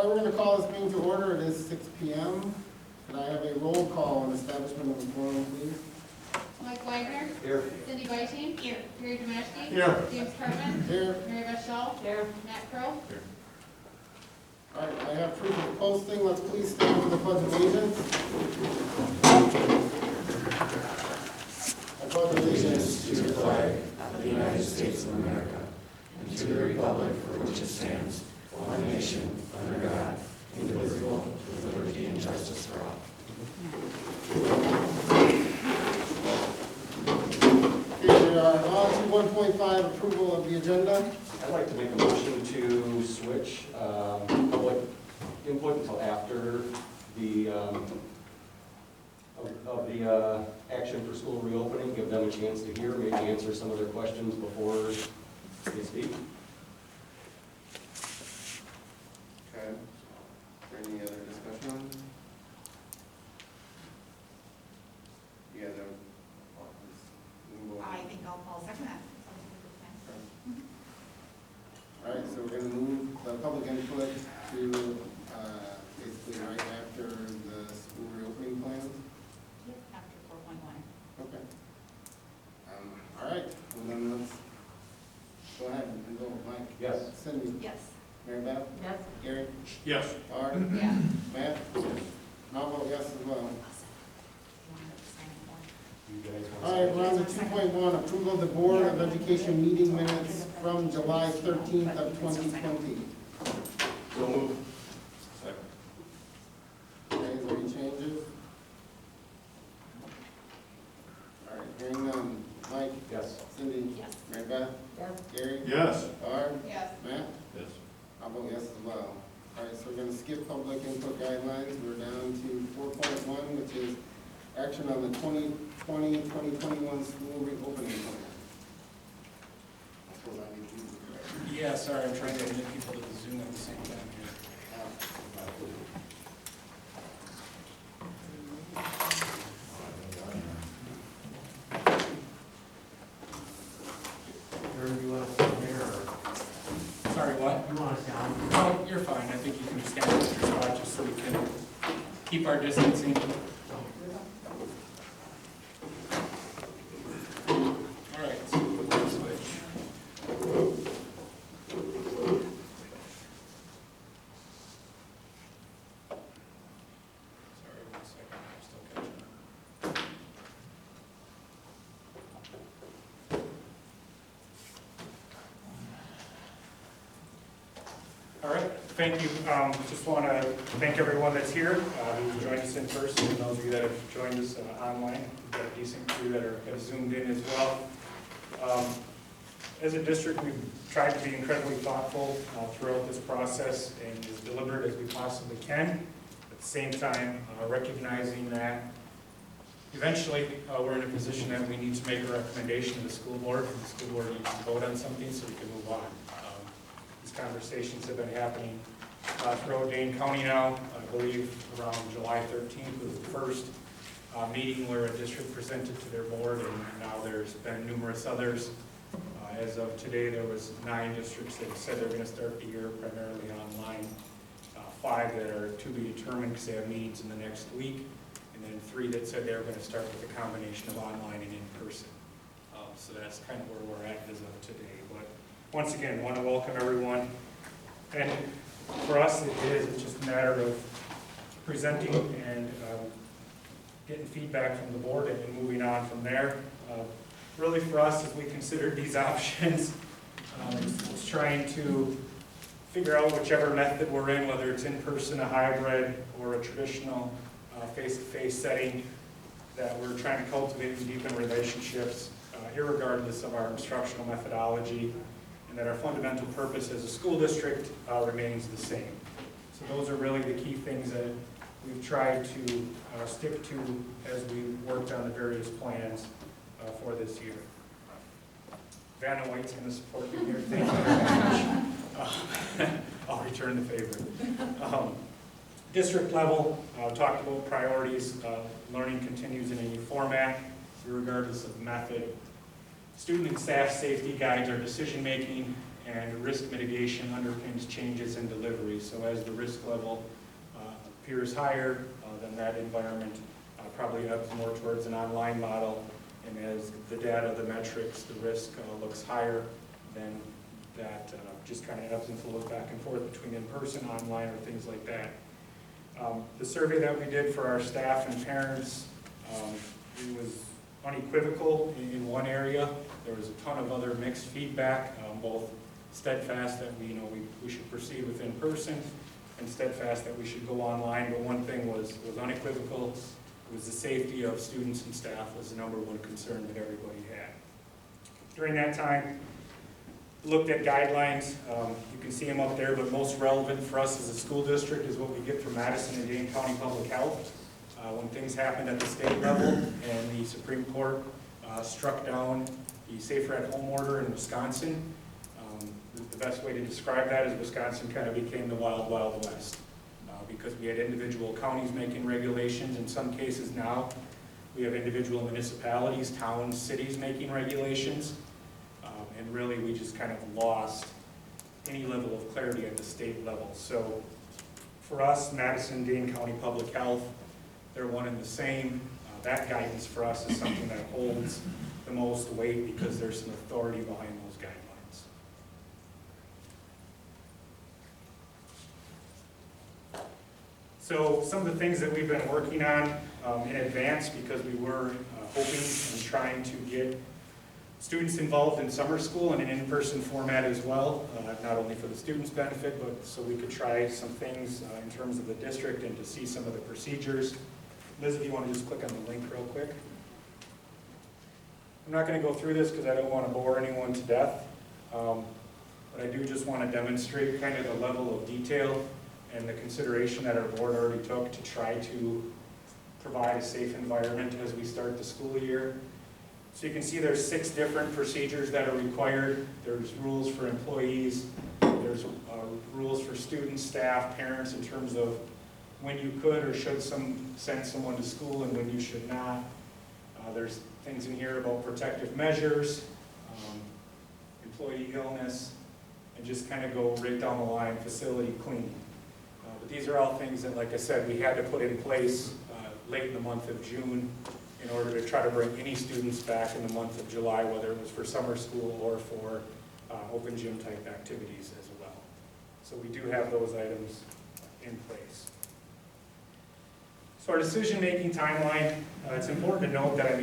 right, we're going to call this meeting to order. It is 6 p.m. Can I have a roll call on establishment of the forum, please? Mike Wagner. Here. Cindy Whiting. Here. Gary Domashki. Here. James Cartman. Here. Mary Beth Shaw. Here. Matt Crowe. Here. All right, I have proof of posting. Let's please stand for the pledge of allegiance. I pledge allegiance to the flag of the United States of America and to the republic for which it stands, one nation, under God, indivisible, with liberty and justice for all. Okay, we are on to 1.5, approval of the agenda. I'd like to make a motion to switch public input until after the action for school reopening, give them a chance to hear, maybe answer some of their questions before they speak. Okay. Is there any other discussion on this? You guys have? I think I'll second that. All right, so we're going to move the public input to basically right after the school reopening plans. After 4.1. Okay. All right, well then let's go ahead and go. Mike? Yes. Cindy? Yes. Mary Beth? Yes. Gary? Yes. Art? Yeah. Matt? I'll vote yes as well. You guys want to All right, we're on to 2.1, approval of the Board of Education meeting minutes from July 13th of 2020. So move. Okay, is there any changes? All right, hearing none. Mike? Yes. Cindy? Yes. Mary Beth? Yes. Gary? Yes. Art? Yes. Matt? Yes. I'll vote yes as well. All right, so we're going to skip public input guidelines. We're down to 4.1, which is action on the 2020-2021 school reopening plan. I suppose I need to use it. Yeah, sorry, I'm trying to admit people to the Zoom at the same time here. Sorry, what? You want us down? Oh, you're fine, I think you can stand up your spot just so we can keep our distancing. All right, so we'll switch. Sorry, 1 second, I'm still catching up. All right, thank you. Just want to thank everyone that's here, who joined us in person, and those of you that have joined us online. We've got a decent crew that have zoomed in as well. As a district, we've tried to be incredibly thoughtful throughout this process and as deliberate as we possibly can. At the same time, recognizing that eventually we're in a position that we need to make a recommendation to the school board, and the school board needs to vote on something so we can move on. These conversations have been happening throughout Dane County now. I believe around July 13th was the first meeting where a district presented to their board, and now there's been numerous others. As of today, there was 9 districts that said they're going to start the year primarily online, 5 that are to be determined because they have meetings in the next week, and then 3 that said they were going to start with a combination of online and in person. So that's kind of where we're at as of today. But once again, I want to welcome everyone. And for us, it's just a matter of presenting and getting feedback from the board and moving on from there. Really for us, as we considered these options, it's trying to figure out whichever method we're in, whether it's in person, a hybrid, or a traditional face-to-face setting, that we're trying to cultivate and deepen relationships, irregardless of our instructional methodology, and that our fundamental purpose as a school district remains the same. So those are really the key things that we've tried to stick to as we worked on the various plans for this year. Vanna White's going to support me here. Thank you very much. I'll return the favor. District level, talked about priorities. Learning continues in a new format, regardless of method. Student and staff safety guides our decision-making, and risk mitigation underpins changes in delivery. So as the risk level appears higher, then that environment probably ebbs more towards an online model. And as the data, the metrics, the risk looks higher, then that just kind of ebbs and flows back and forth between in-person, online, or things like that. The survey that we did for our staff and parents, it was unequivocal in one area. There was a ton of other mixed feedback, both steadfast that we should proceed with in-person, and steadfast that we should go online. But one thing was unequivocal. It was the safety of students and staff was the number one concern that everybody had. During that time, looked at guidelines. You can see them up there, but most relevant for us as a school district is what we get from Madison and Dane County Public Health. When things happened at the state level and the Supreme Court struck down the Safer at Home order in Wisconsin, the best way to describe that is Wisconsin kind of became the wild, wild west. Because we had individual counties making regulations. In some cases now, we have individual municipalities, towns, cities making regulations. And really, we just kind of lost any level of clarity at the state level. So for us, Madison, Dane County Public Health, they're one and the same. That guidance for us is something that holds the most weight because there's some authority behind those guidelines. So some of the things that we've been working on in advance, because we were hoping and trying to get students involved in summer school in an in-person format as well, not only for the students' benefit, but so we could try some things in terms of the district and to see some of the procedures. Liz, if you want to just click on the link real quick. I'm not going to go through this because I don't want to bore anyone to death, but I do just want to demonstrate kind of the level of detail and the consideration that our board already took to try to provide a safe environment as we start the school year. So you can see there's 6 different procedures that are required. There's rules for employees, there's rules for students, staff, parents in terms of when you could or should send someone to school and when you should not. There's things in here about protective measures, employee illness, and just kind of go right down the line, facility cleaning. But these are all things that, like I said, we had to put in place late in the month of June in order to try to bring any students back in the month of July, whether it was for summer school or for open gym type activities as well. So we do have those items in place. So our decision-making timeline, it's important to note that,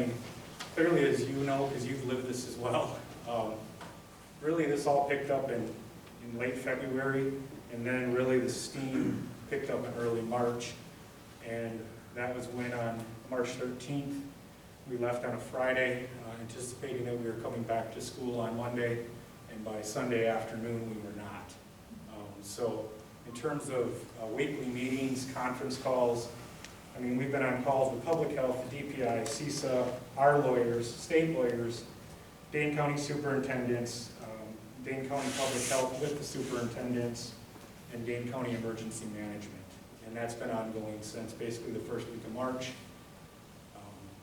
clearly as you know, because you've lived this as well, really this all picked up in late February, and then really the steam picked up in early March, and that was when on March 13th, we left on a Friday, anticipating that we were coming back to school on Monday, and by Sunday afternoon, we were not. So in terms of weekly meetings, conference calls, we've been on calls with Public Health, DPI, CISA, our lawyers, state lawyers, Dane County superintendents, Dane County Public Health with the superintendents, and Dane County Emergency Management. And that's been ongoing since basically the first week of March.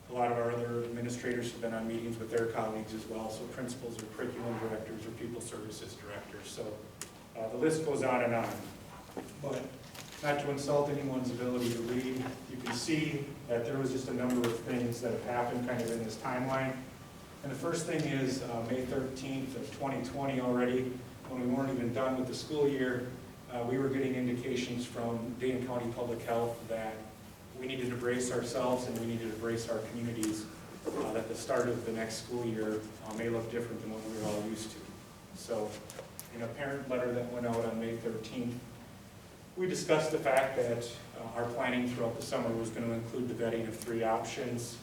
A lot of our other administrators have been on meetings with their colleagues as well, so principals or curriculum directors or people services directors. So the list goes on and on. But not to insult anyone's ability to read, you can see that there was just a number of things that have happened kind of in this timeline. And the first thing is May 13th of 2020 already, when we weren't even done with the school year, we were getting indications from Dane County Public Health that we needed to brace ourselves and we needed to brace our communities, that the start of the next school year may look different than what we were all used to. So in a parent letter that went out on May 13th, we discussed the fact that our planning throughout the summer was going to include the vetting of 3 options.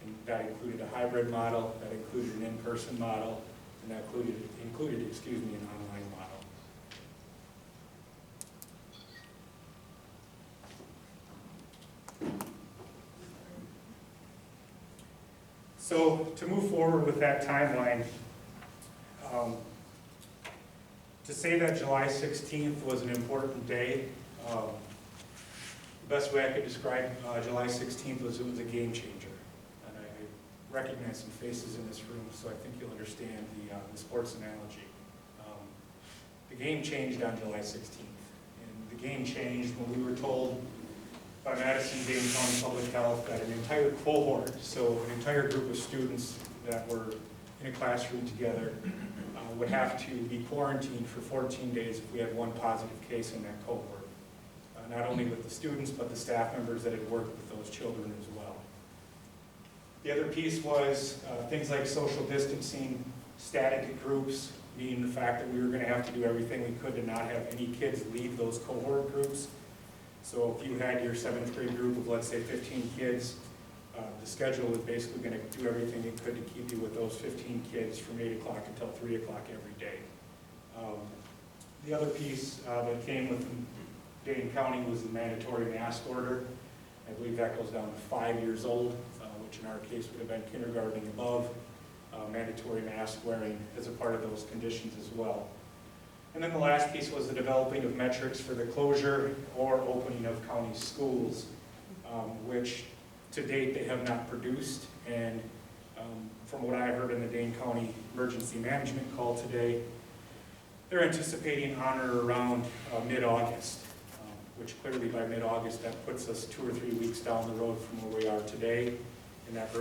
And that included a hybrid model, that included an in-person model, and that included an online model. So to move forward with that timeline, to say that July 16th was an important day, the best way I could describe July 16th was it was a game changer. And I recognize some faces in this room, so I think you'll understand the sports analogy. The game changed on July 16th, and the game changed when we were told by Madison-Dane County Public Health that an entire cohort, so an entire group of students that were in a classroom together, would have to be quarantined for 14 days if we had one positive case in that cohort. Not only with the students, but the staff members that had worked with those children as well. The other piece was things like social distancing, static groups, meaning the fact that we were going to have to do everything we could to not have any kids leave those cohort groups. So if you had your 7th grade group of, let's say, 15 kids, the schedule was basically going to do everything it could to keep you with those 15 kids from 8 o'clock until 3 o'clock every day. The other piece that came with Dane County was the mandatory mask order. I believe that goes down to 5 years old, which in our case would have been kindergarten and above. Mandatory mask wearing as a part of those conditions as well. And then the last piece was the developing of metrics for the closure or opening of county schools, which to date they have not produced. And from what I heard in the Dane County Emergency Management call today, they're anticipating on or around mid-August, which clearly by mid-August that puts us 2 or 3 weeks down the road from where we are today, and that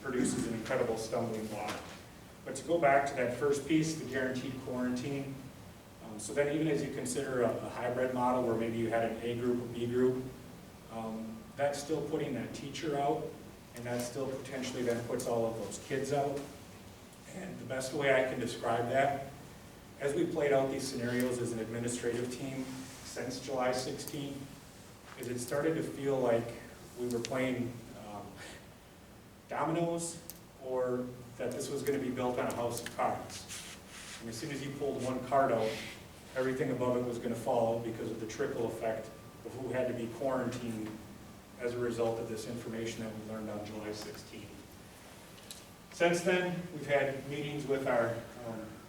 produces an incredible stumbling block. But to go back to that first piece, the guaranteed quarantine, so then even as you consider a hybrid model where maybe you had an A group, a B group, that's still putting that teacher out, and that still potentially then puts all of those kids out. And the best way I can describe that, as we played out these scenarios as an administrative team since July 16th, is it started to feel like we were playing dominoes, or that this was going to be built on a house of cards. And as soon as you pulled one card out, everything above it was going to fall because of the trickle effect of who had to be quarantined as a result of this information that we learned on July 16th. Since then, we've had meetings with our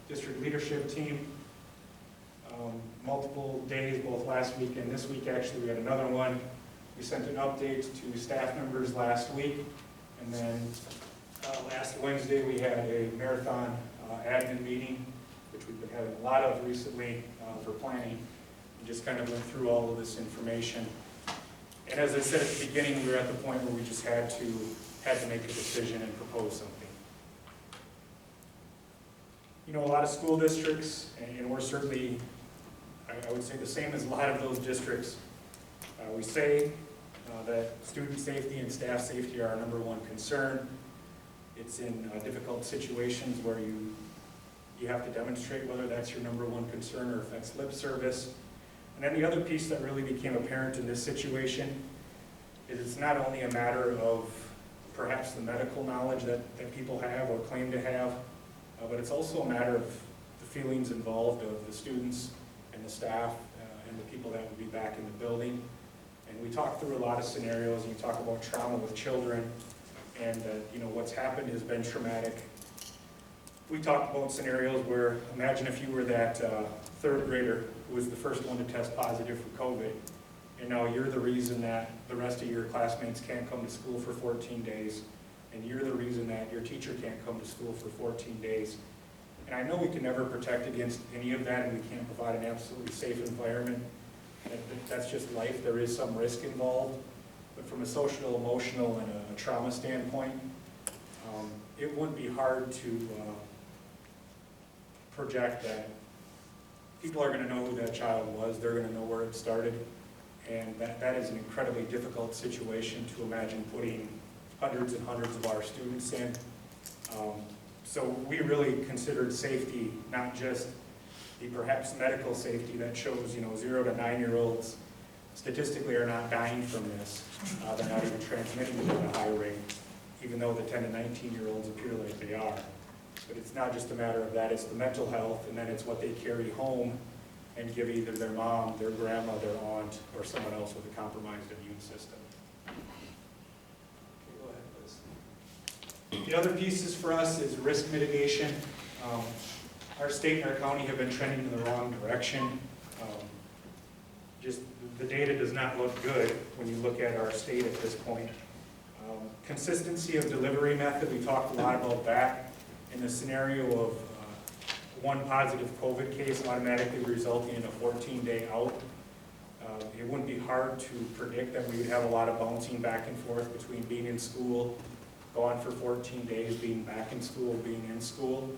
district leadership team, multiple days, both last week and this week. Actually, we had another one. We sent an update to staff members last week, and then last Wednesday we had a marathon admin meeting, which we've been having a lot of recently for planning. We just kind of went through all of this information. And as I said at the beginning, we were at the point where we just had to make a decision and propose something. You know, a lot of school districts, and we're certainly, I would say the same as a lot of those districts, we say that student safety and staff safety are our #1 concern. It's in difficult situations where you have to demonstrate whether that's your #1 concern or if that's lip service. And then the other piece that really became apparent in this situation is it's not only a matter of perhaps the medical knowledge that people have or claim to have, but it's also a matter of the feelings involved of the students and the staff and the people that would be back in the building. And we talked through a lot of scenarios, and you talk about trauma with children, and you know, what's happened has been traumatic. We talked about scenarios where, imagine if you were that 3rd grader who was the first one to test positive for COVID, and now you're the reason that the rest of your classmates can't come to school for 14 days, and you're the reason that your teacher can't come to school for 14 days. And I know we can never protect against any of that, and we can't provide an absolutely safe environment. That's just life. There is some risk involved. But from a social, emotional, and a trauma standpoint, it wouldn't be hard to project that people are going to know who that child was. They're going to know where it started. And that is an incredibly difficult situation to imagine putting hundreds and hundreds of our students in. So we really considered safety, not just the perhaps medical safety that shows, 0 to 9-year-olds statistically are not dying from this. They're not even transmitting it at a high rate, even though the 10 to 19-year-olds appear like they are. But it's not just a matter of that, it's the mental health, and then it's what they carry home and give either their mom, their grandma, their aunt, or someone else with a compromised immune system. Okay, go ahead, Liz. The other pieces for us is risk mitigation. Our state and our county have been trending in the wrong direction. Just the data does not look good when you look at our state at this point. Consistency of delivery method, we talked a lot about that. In the scenario of one positive COVID case automatically resulting in a 14-day out, it wouldn't be hard to predict that we would have a lot of bouncing back and forth between being in school, gone for 14 days, being back in school, being in school.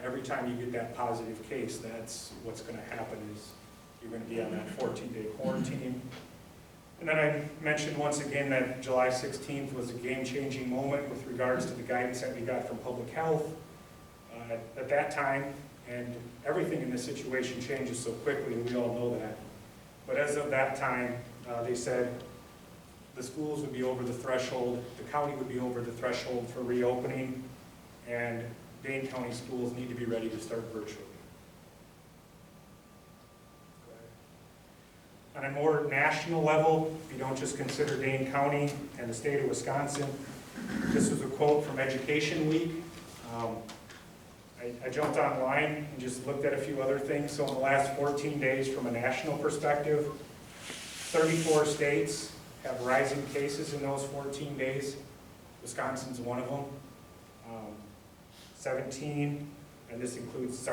Every time you get that positive case, that's what's going to happen is you're going to be on that 14-day quarantine. And then I mentioned once again that July 16th was a game-changing moment with regards to the guidance that we got from public health at that time, and everything in this situation changes so quickly, and we all know that. But as of that time, they said the schools would be over the threshold, the county would be over the threshold for reopening, and Dane County schools need to be ready to start virtually. On a more national level, if you don't just consider Dane County and the state of Wisconsin, this was a quote from Education Week. I jumped online and just looked at a few other things. So in the last 14 days, from a national perspective, 34 states have rising cases in those 14 days. Wisconsin's one of them. 17, and this includes,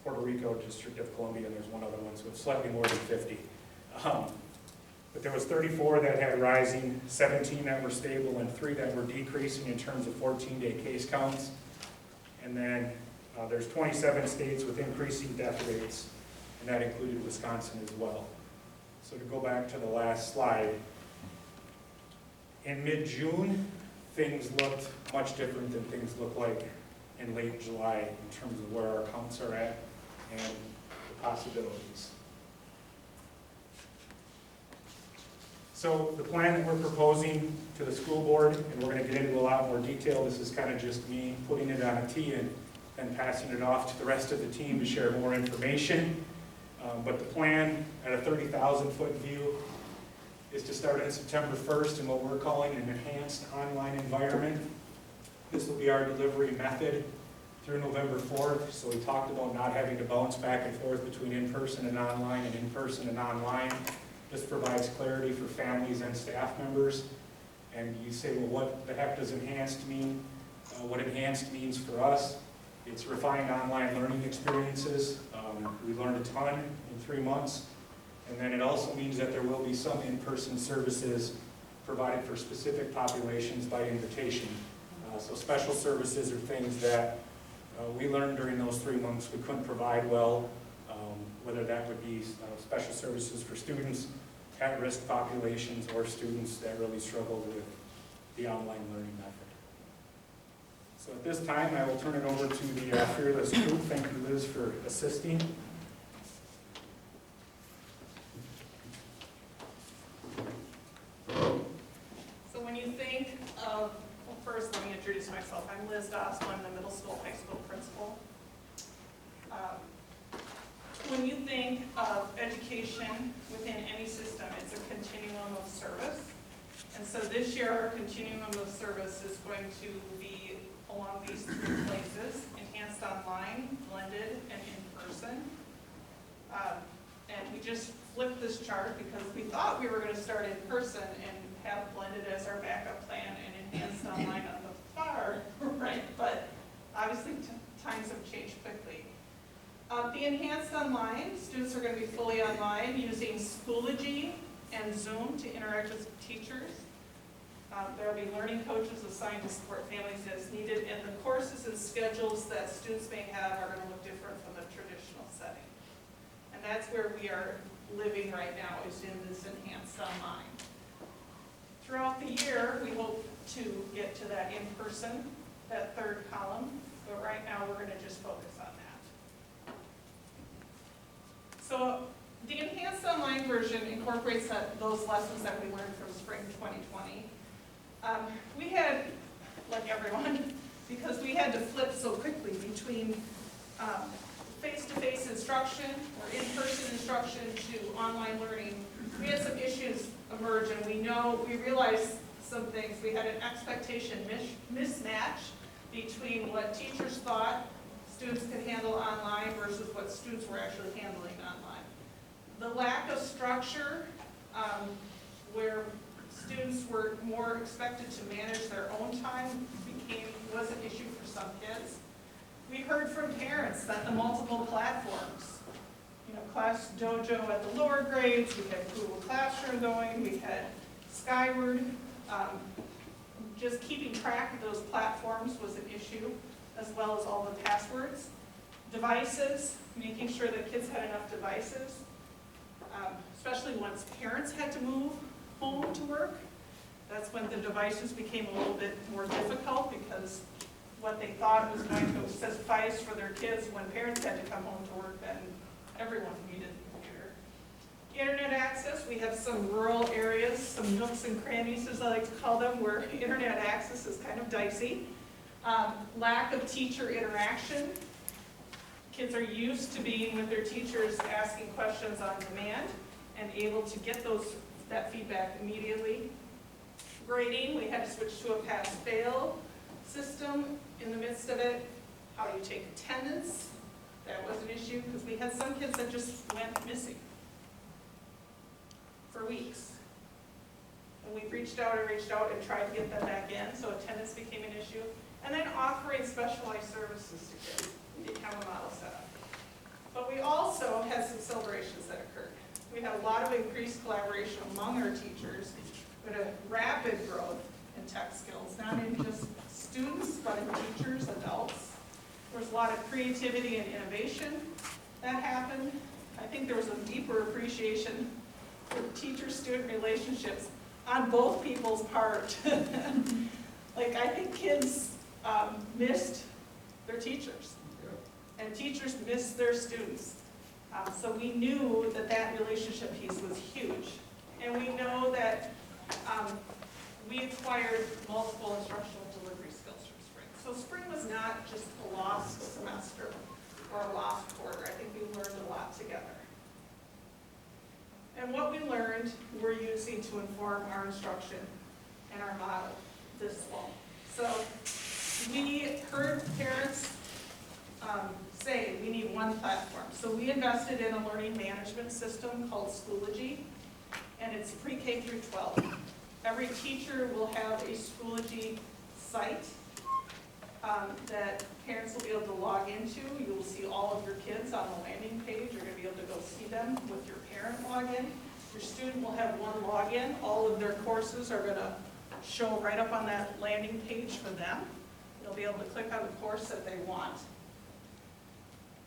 Puerto Rico, District of Columbia, and there's one other one, so it's slightly more than 50. But there was 34 that had rising, 17 that were stable, and 3 that were decreasing in terms of 14-day case counts. And then there's 27 states with increasing death rates, and that included Wisconsin as well. So to go back to the last slide, in mid-June, things looked much different than things look like in late July in terms of where our counts are at and the possibilities. So the plan that we're proposing to the school board, and we're going to get into a lot more detail, this is kind of just me putting it on a tee and passing it off to the rest of the team to share more information. But the plan at a 30,000-foot view is to start on September 1st in what we're calling an enhanced online environment. This will be our delivery method through November 4th. So we talked about not having to bounce back and forth between in-person and online and in-person and online. This provides clarity for families and staff members. And you say, well, what the heck does enhanced mean? What enhanced means for us, it's refined online learning experiences. We learned a ton in 3 months. And then it also means that there will be some in-person services provided for specific populations by invitation. So special services are things that we learned during those 3 months we couldn't provide well, whether that would be special services for students, at-risk populations, or students that really struggled with the online learning method. So at this time, I will turn it over to the Fearless group. Thank you, Liz, for assisting. So when you think of, well, first let me introduce myself. I'm Liz Dossel. I'm the middle school, high school principal. When you think of education within any system, it's a continuum of service. And so this year, our continuum of service is going to be along these 3 places: enhanced online, blended, and in-person. And we just flipped this chart because we thought we were going to start in person and have blended as our backup plan and enhanced online on the far right, but obviously times have changed quickly. The enhanced online, students are going to be fully online using Schoology and Zoom to interact with teachers. There will be learning coaches assigned to support families as needed, and the courses and schedules that students may have are going to look different from the traditional setting. And that's where we are living right now, is in this enhanced online. Throughout the year, we hope to get to that in-person, that 3rd column, but right now we're going to just focus on that. So the enhanced online version incorporates those lessons that we learned from spring 2020. We had, like everyone, because we had to flip so quickly between face-to-face instruction or in-person instruction to online learning, we had some issues emerge, and we realized some things. We had an expectation mismatch between what teachers thought students could handle online versus what students were actually handling online. The lack of structure, where students were more expected to manage their own time was an issue for some kids. We heard from parents that the multiple platforms, Class Dojo at the lower grades, we had Google Classroom going, we had Skyward. Just keeping track of those platforms was an issue, as well as all the passwords. Devices, making sure that kids had enough devices, especially once parents had to move home to work. That's when the devices became a little bit more difficult, because what they thought was going to suffice for their kids when parents had to come home to work, then everyone needed a computer. Internet access, we have some rural areas, some nooks and crannies, as I like to call them, where internet access is kind of dicey. Lack of teacher interaction. Kids are used to being with their teachers, asking questions on demand, and able to get that feedback immediately. Grading, we had to switch to a pass-fail system in the midst of it. How do you take attendance? That was an issue, because we had some kids that just went missing for weeks. And we reached out and tried to get them back in, so attendance became an issue. And then offering specialized services to kids. We didn't have a model set up. But we also had some celebrations that occurred. We had a lot of increased collaboration among our teachers. We had a rapid growth in tech skills, not in just students, but in teachers, adults. There was a lot of creativity and innovation that happened. I think there was a deeper appreciation for teacher-student relationships on both people's part. Like, I think kids missed their teachers, and teachers missed their students. So we knew that relationship piece was huge. And we know that we acquired multiple instructional delivery skills from spring. So spring was not just a lost semester or a lost quarter. I think we learned a lot together. And what we learned, we're using to inform our instruction and our model this fall. So we heard parents say we need one platform. So we invested in a learning management system called Schoology, and it's pre-K through 12. Every teacher will have a Schoology site that parents will be able to log into. You will see all of your kids on the landing page. You're going to be able to go see them with your parent login. Your student will have one login. All of their courses are going to show right up on that landing page for them. They'll be able to click on the course that they want.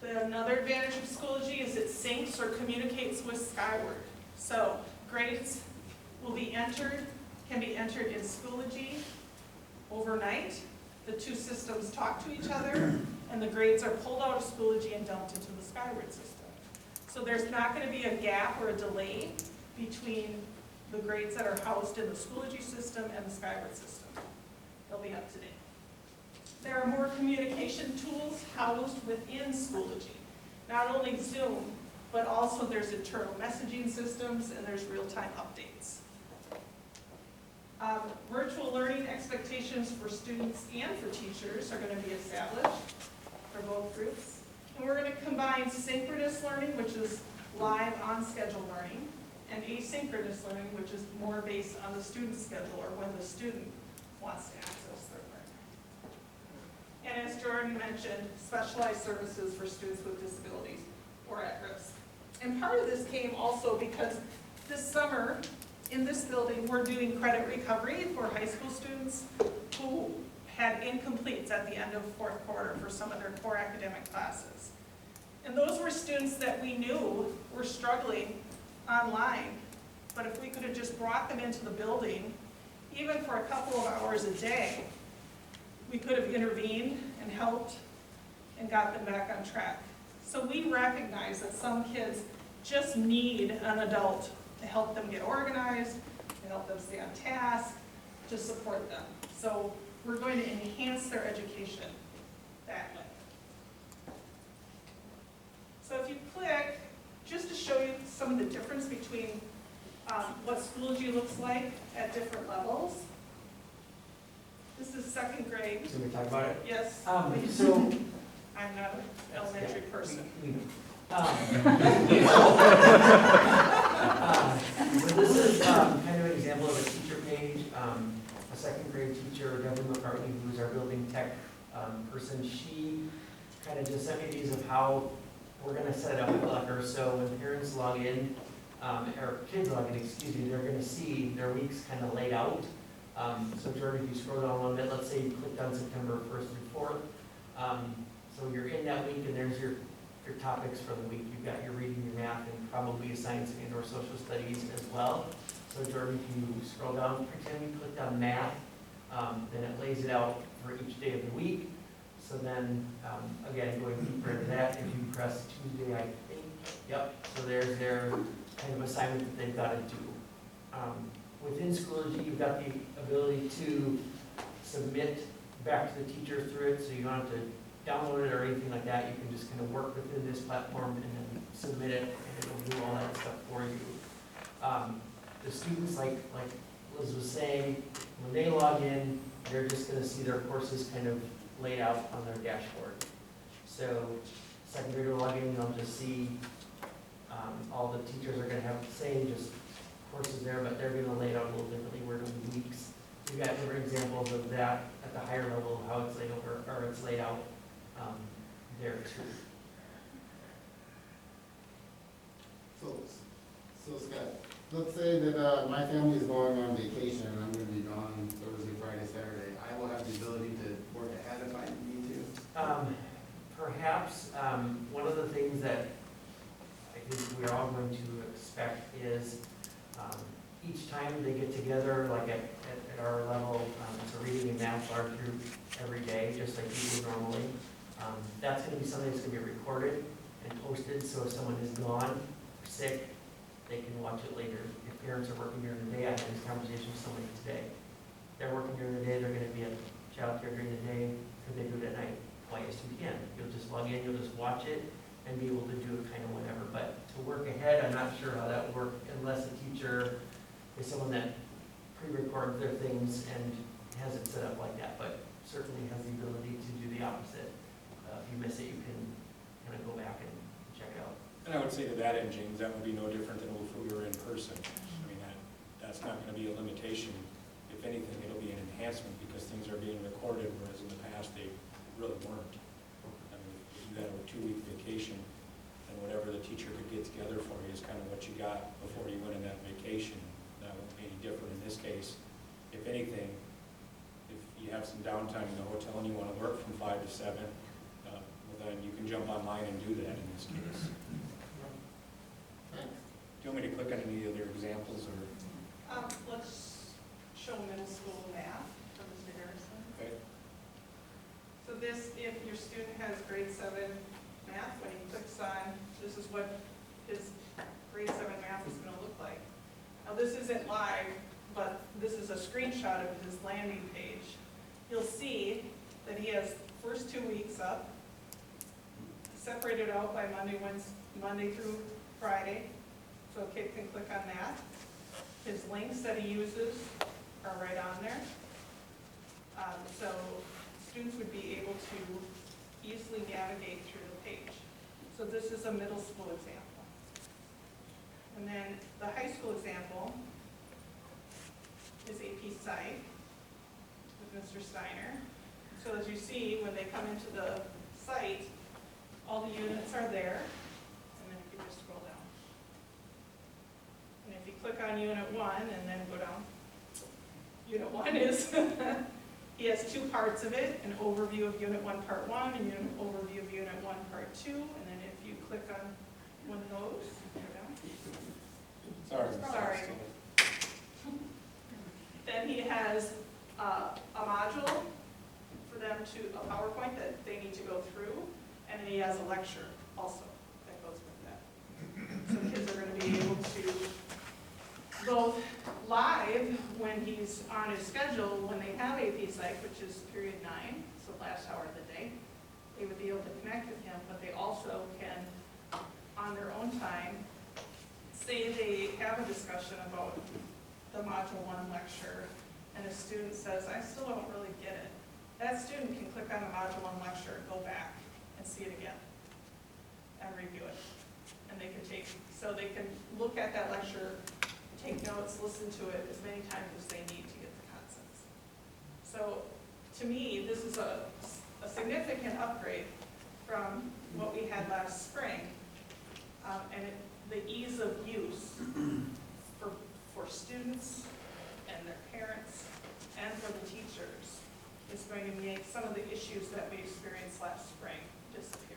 Another advantage of Schoology is it syncs or communicates with Skyward. So grades will be entered, can be entered in Schoology overnight. The two systems talk to each other, and the grades are pulled out of Schoology and dumped into the Skyward system. So there's not going to be a gap or a delay between the grades that are housed in the Schoology system and the Skyward system. They'll be up to date. There are more communication tools housed within Schoology. Not only Zoom, but also there's internal messaging systems and there's real-time updates. Virtual learning expectations for students and for teachers are going to be established for both groups. And we're going to combine synchronous learning, which is live on-schedule learning, and asynchronous learning, which is more based on the student's schedule or when the student wants to access their learning. And as Jordan mentioned, specialized services for students with disabilities or at risk. And part of this came also because this summer, in this building, we're doing credit recovery for high school students who had incompletes at the end of fourth quarter for some of their core academic classes. And those were students that we knew were struggling online, but if we could have just brought them into the building, even for a couple of hours a day, we could have intervened and helped and got them back on track. So we recognize that some kids just need an adult to help them get organized, to help them stay on task, to support them. So we're going to enhance their education that way. So if you click, just to show you some of the difference between what Schoology looks like at different levels. This is second grade. Can we talk about it? Yes. So, I'm not an elementary person. This is kind of an example of a teacher page, a second grade teacher, Debbie McCartney, who's our building tech person, she kind of just sent me these of how we're gonna set it up at Locker. So when parents log in, or kids log in, excuse me, they're gonna see their weeks kind of laid out. So Jordan, if you scroll down a little bit, let's say you clicked on September 1st through 4th. So you're in that week and there's your topics for the week. You've got your reading, your math, and probably your science and or social studies as well. So Jordan, if you scroll down, pretend you clicked on math, then it lays it out for each day of the week. So then, again, going deeper into that, if you press Tuesday, I think, yep, so there's their kind of assignment that they've got to do. Within Schoology, you've got the ability to submit back to the teacher through it, so you don't have to download it or anything like that. You can just kind of work within this platform and then submit it, and it'll do all that stuff for you. The students, like Liz was saying, when they log in, they're just going to see their courses kind of laid out on their dashboard. So second grader log in, they'll just see all the teachers are going to have the same just courses there, but they're going to lay it out a little differently. We're doing weeks. We've got different examples of that at the higher level, how it's laid over, or it's laid out there too. So Scott, let's say that my family is going on vacation and I'm gonna be gone Thursday, Friday, Saturday. I will have the ability to work ahead if I need to. Perhaps one of the things that I think we're all going to expect is each time they get together, like at our level, it's a reading and math large group every day, just like we would normally. That's going to be something that's going to be recorded and posted, so if someone is gone or sick, they can watch it later. If parents are working during the day, I had this conversation with somebody today. They're working during the day, they're going to be at childcare during the day, could they do it at night? Why, yes, you can. You'll just log in, you'll just watch it, and be able to do it kind of whenever. But to work ahead, I'm not sure how that would work unless a teacher is someone that pre-records their things and has it set up like that, but certainly has the ability to do the opposite. If you miss it, you can kind of go back and check it out. And I would say to that end, James, that would be no different than if we were in person. I mean, that's not going to be a limitation. If anything, it'll be an enhancement because things are being recorded, whereas in the past they really weren't. I mean, if you had a 2-week vacation, and whatever the teacher could get together for you is kind of what you got before you went on that vacation. That won't be any different in this case. If anything, if you have some downtime in the hotel and you want to work from 5 to 7, well, then you can jump online and do that in this case. Thanks. Do you want me to click on any other examples or? Let's show middle school math for Mr. Harrison. Okay. So this, if your student has grade 7 math, when he clicks on, this is what his grade 7 math is going to look like. Now this isn't live, but this is a screenshot of his landing page. You'll see that he has first 2 weeks up, separated out by Monday through Friday, so a kid can click on that. His links that he uses are right on there. So students would be able to easily navigate through the page. So this is a middle school example. And then the high school example is AP Psych with Mr. Steiner. So as you see, when they come into the site, all the units are there, and then you can just scroll down. And if you click on Unit 1 and then go down, Unit 1 is, he has 2 parts of it, an overview of Unit 1 Part 1 and an overview of Unit 1 Part 2, and then if you click on one of those, go down. Sorry. Then he has a module for them to, a PowerPoint that they need to go through, and then he has a lecture also that goes with that. So kids are going to be able to go live when he's on his schedule, when they have AP Psych, which is period 9, so last hour of the day. They would be able to connect with him, but they also can, on their own time, say they have a discussion about the Module 1 lecture, and a student says, I still don't really get it. That student can click on the Module 1 lecture, go back, and see it again, and review it. And they can take, so they can look at that lecture take notes, listen to it as many times as they need to get the concepts. So to me, this is a significant upgrade from what we had last spring. The ease of use for students and their parents and for the teachers is going to make some of the issues that we experienced last spring disappear.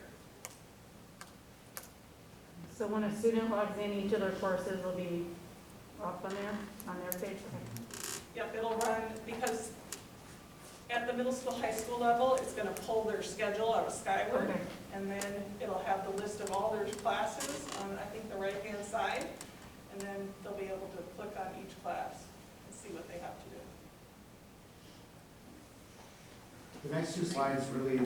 So when a student logs in, each of their courses will be up on their page? Okay. Yep, it'll run, because at the middle school, high school level, it's going to pull their schedule out of Skyward, Okay. and then it'll have the list of all their classes on, I think, the right-hand side, and then they'll be able to click on each class and see what they have to do. The next two slides really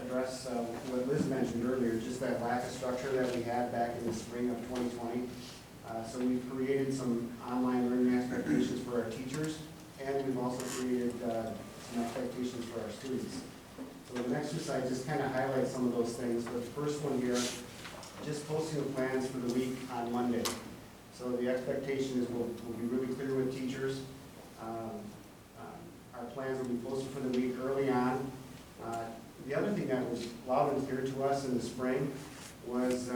address what Liz mentioned earlier, just that lack of structure that we had back in the spring of 2020. So we've created some online learning expectations for our teachers, and we've also created some expectations for our students. So the next two slides just kind of highlight some of those things, but the first one here, just posting the plans for the week on Monday. So the expectation is we'll be really clear with teachers. Our plans will be posted for the week early on. The other thing that was loud and clear to us in the spring was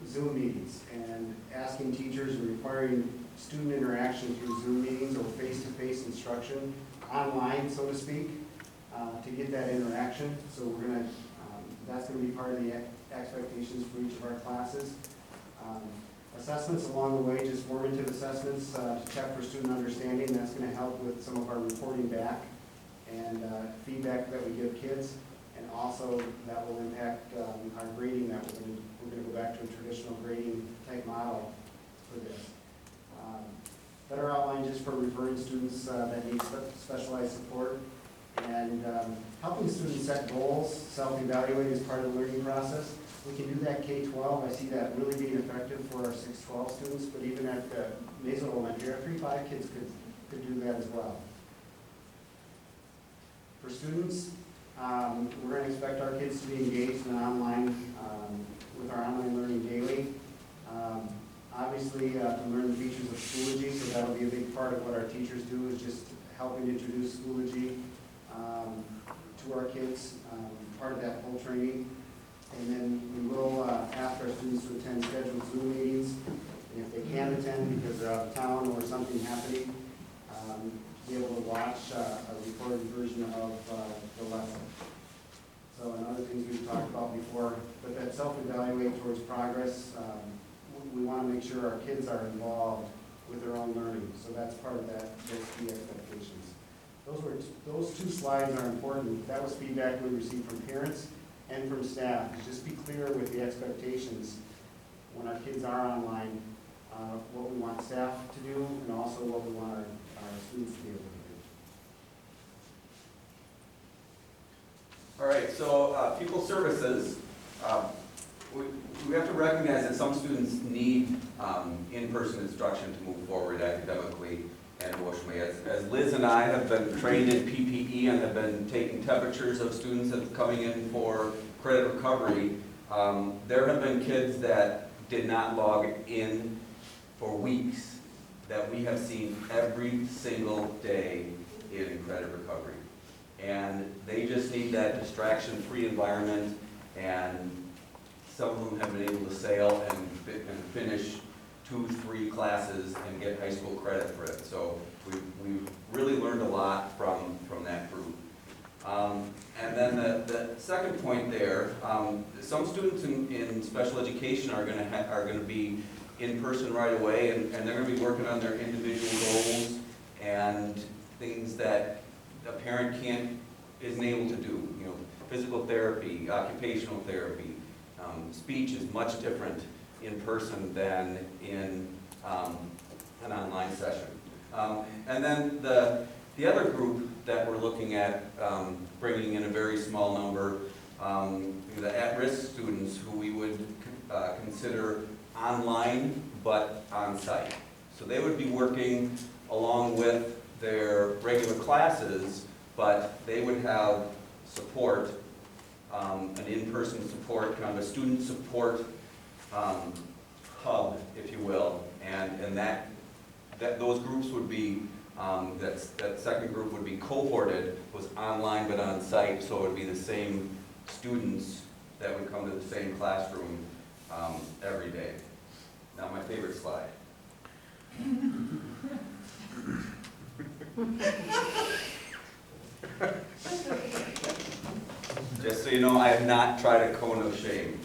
Zoom meetings and asking teachers and requiring student interaction through Zoom meetings or face-to-face instruction online, so to speak, to get that interaction. So we're gonna, that's gonna be part of the expectations for each of our classes. Assessments along the way, just formative assessments to check for student understanding. That's going to help with some of our reporting back and feedback that we give kids. And also that will impact our grading that we're going to go back to a traditional grading type model for this. Better outline just for referring students that need specialized support. And helping students set goals, self-evaluate as part of the learning process. We can do that K-12. I see that really being effective for our 6-12 students, but even at Mason Elementary, our 3-5 kids could do that as well. For students, we're going to expect our kids to be engaged in online, with our online learning daily. Obviously, to learn the features of Schoology, so that'll be a big part of what our teachers do, is just helping introduce Schoology to our kids, part of that full training. And then we will ask our students to attend scheduled Zoom meetings. And if they can't attend because they're out of town or something happening, be able to watch a recorded version of the lesson. So, and other things we've talked about before, but that self-evaluate towards progress, we want to make sure our kids are involved with their own learning. So that's part of that, those key expectations. Those two slides are important. That was feedback we received from parents and from staff. Just be clear with the expectations when our kids are online, what we want staff to do and also what we want our students to be able to do. All right, so pupil services, we have to recognize that some students need in-person instruction to move forward academically and emotionally. As Liz and I have been trained in PPE and have been taking temperatures of students that are coming in for credit recovery, there have been kids that did not log in for weeks that we have seen every single day in credit recovery. And they just need that distraction-free environment, and some of them have been able to sail and finish 2-3 classes and get high school credit for it. So we've really learned a lot from that group. And then the second point there, some students in special education are going to be in person right away, and they're going to be working on their individual goals and things that a parent isn't able to do. You know, physical therapy, occupational therapy, speech is much different in person than in an online session. And then the other group that we're looking at bringing in a very small number, the at-risk students who we would consider online but on-site. So they would be working along with their regular classes, but they would have support, an in-person support, kind of a student support hub, if you will, and that those groups would be, that second group would be cohorted, was online but on site, so it would be the same students that would come to the same classroom every day. Now, my favorite slide. Just so you know, I have not tried a cone of shame.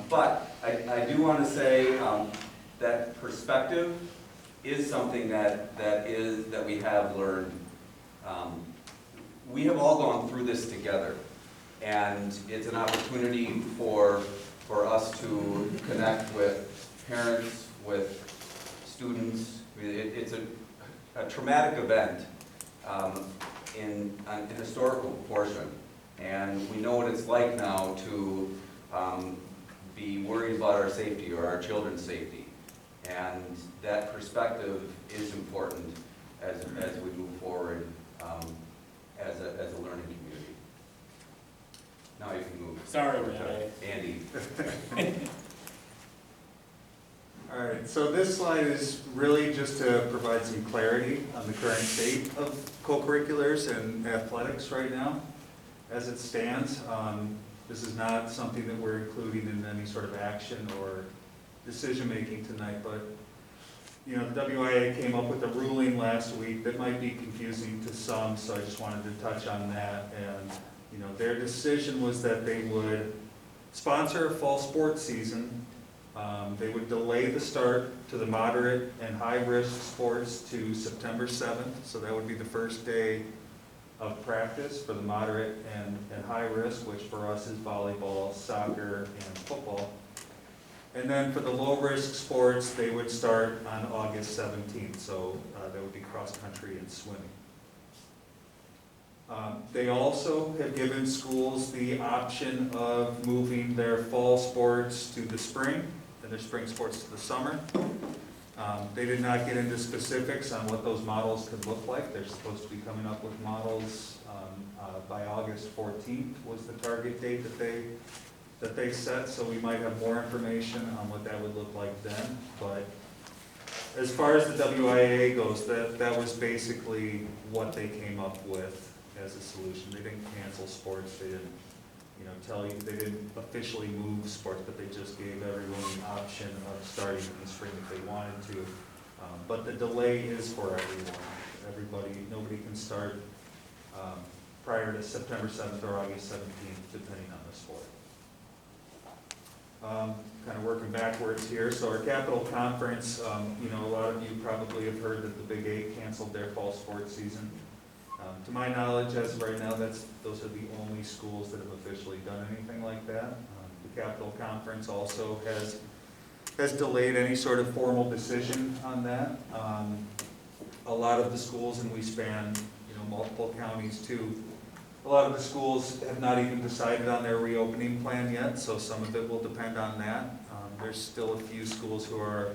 But I do want to say that perspective is something that we have learned. We have all gone through this together, and it's an opportunity for us to connect with parents, with students. It's a traumatic event in historical proportion, and we know what it's like now to be worried about our safety or our children's safety, and that perspective is important as we move forward as a learning community. Now you can move. Sorry, over to Andy. All right, so this slide is really just to provide some clarity on the current state of co-curriculars and athletics right now. As it stands, this is not something that we're including in any sort of action or decision-making tonight, but you know, the WIA came up with a ruling last week that might be confusing to some, so I just wanted to touch on that. And you know, their decision was that they would sponsor a fall sports season. They would delay the start to the moderate and high-risk sports to September 7th, so that would be the first day of practice for the moderate and high risk, which for us is volleyball, soccer, and football. And then for the low-risk sports, they would start on August 17th, so that would be cross-country and swimming. They also have given schools the option of moving their fall sports to the spring, and their spring sports to the summer. They did not get into specifics on what those models could look like. They're supposed to be coming up with models by August 14th was the target date that they set, so we might have more information on what that would look like then. But as far as the WIAA goes, that was basically what they came up with as a solution. They didn't cancel sports, they didn't tell you, they didn't officially move sports, but they just gave everyone the option of starting in the spring if they wanted to. But the delay is for everyone. Nobody can start prior to September 7th or August 17th, depending on the sport. Kind of working backwards here. So our Capital Conference, a lot of you probably have heard that the Big Eight canceled their fall sports season. To my knowledge, as of right now, those are the only schools that have officially done anything like that. The Capital Conference also has delayed any sort of formal decision on that. A lot of the schools, and we span multiple counties too, a lot of the schools have not even decided on their reopening plan yet, so some of it will depend on that. There's still a few schools who are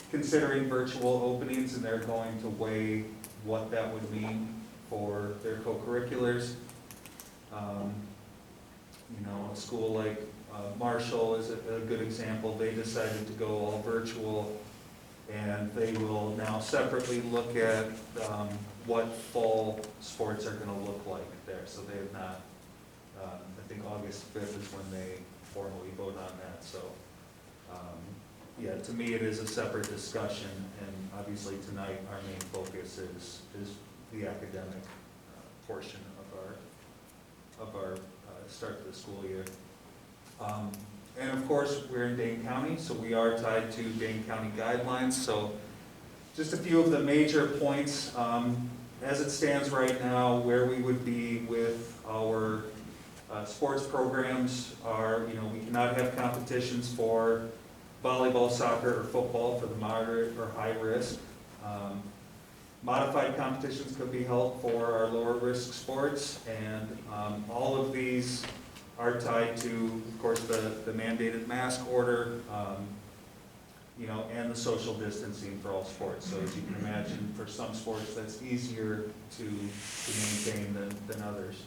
considering virtual openings, and they're going to weigh what that would mean for their co-curriculars. A school like Marshall is a good example. They decided to go all virtual, and they will now separately look at what fall sports are going to look like there. So they have not, I think August 5th is when they formally vote on that. So to me it is a separate discussion, and obviously tonight our main focus is the academic portion of our start to the school year. And of course, we're in Dane County, so we are tied to Dane County guidelines. So just a few of the major points. As it stands right now, where we would be with our sports programs are, we cannot have competitions for volleyball, soccer, or football for the moderate or high risk. Modified competitions could be held for our lower risk sports, and all of these are tied to, of course, the mandated mask order, and the social distancing for all sports. So as you can imagine, for some sports that's easier to maintain than others.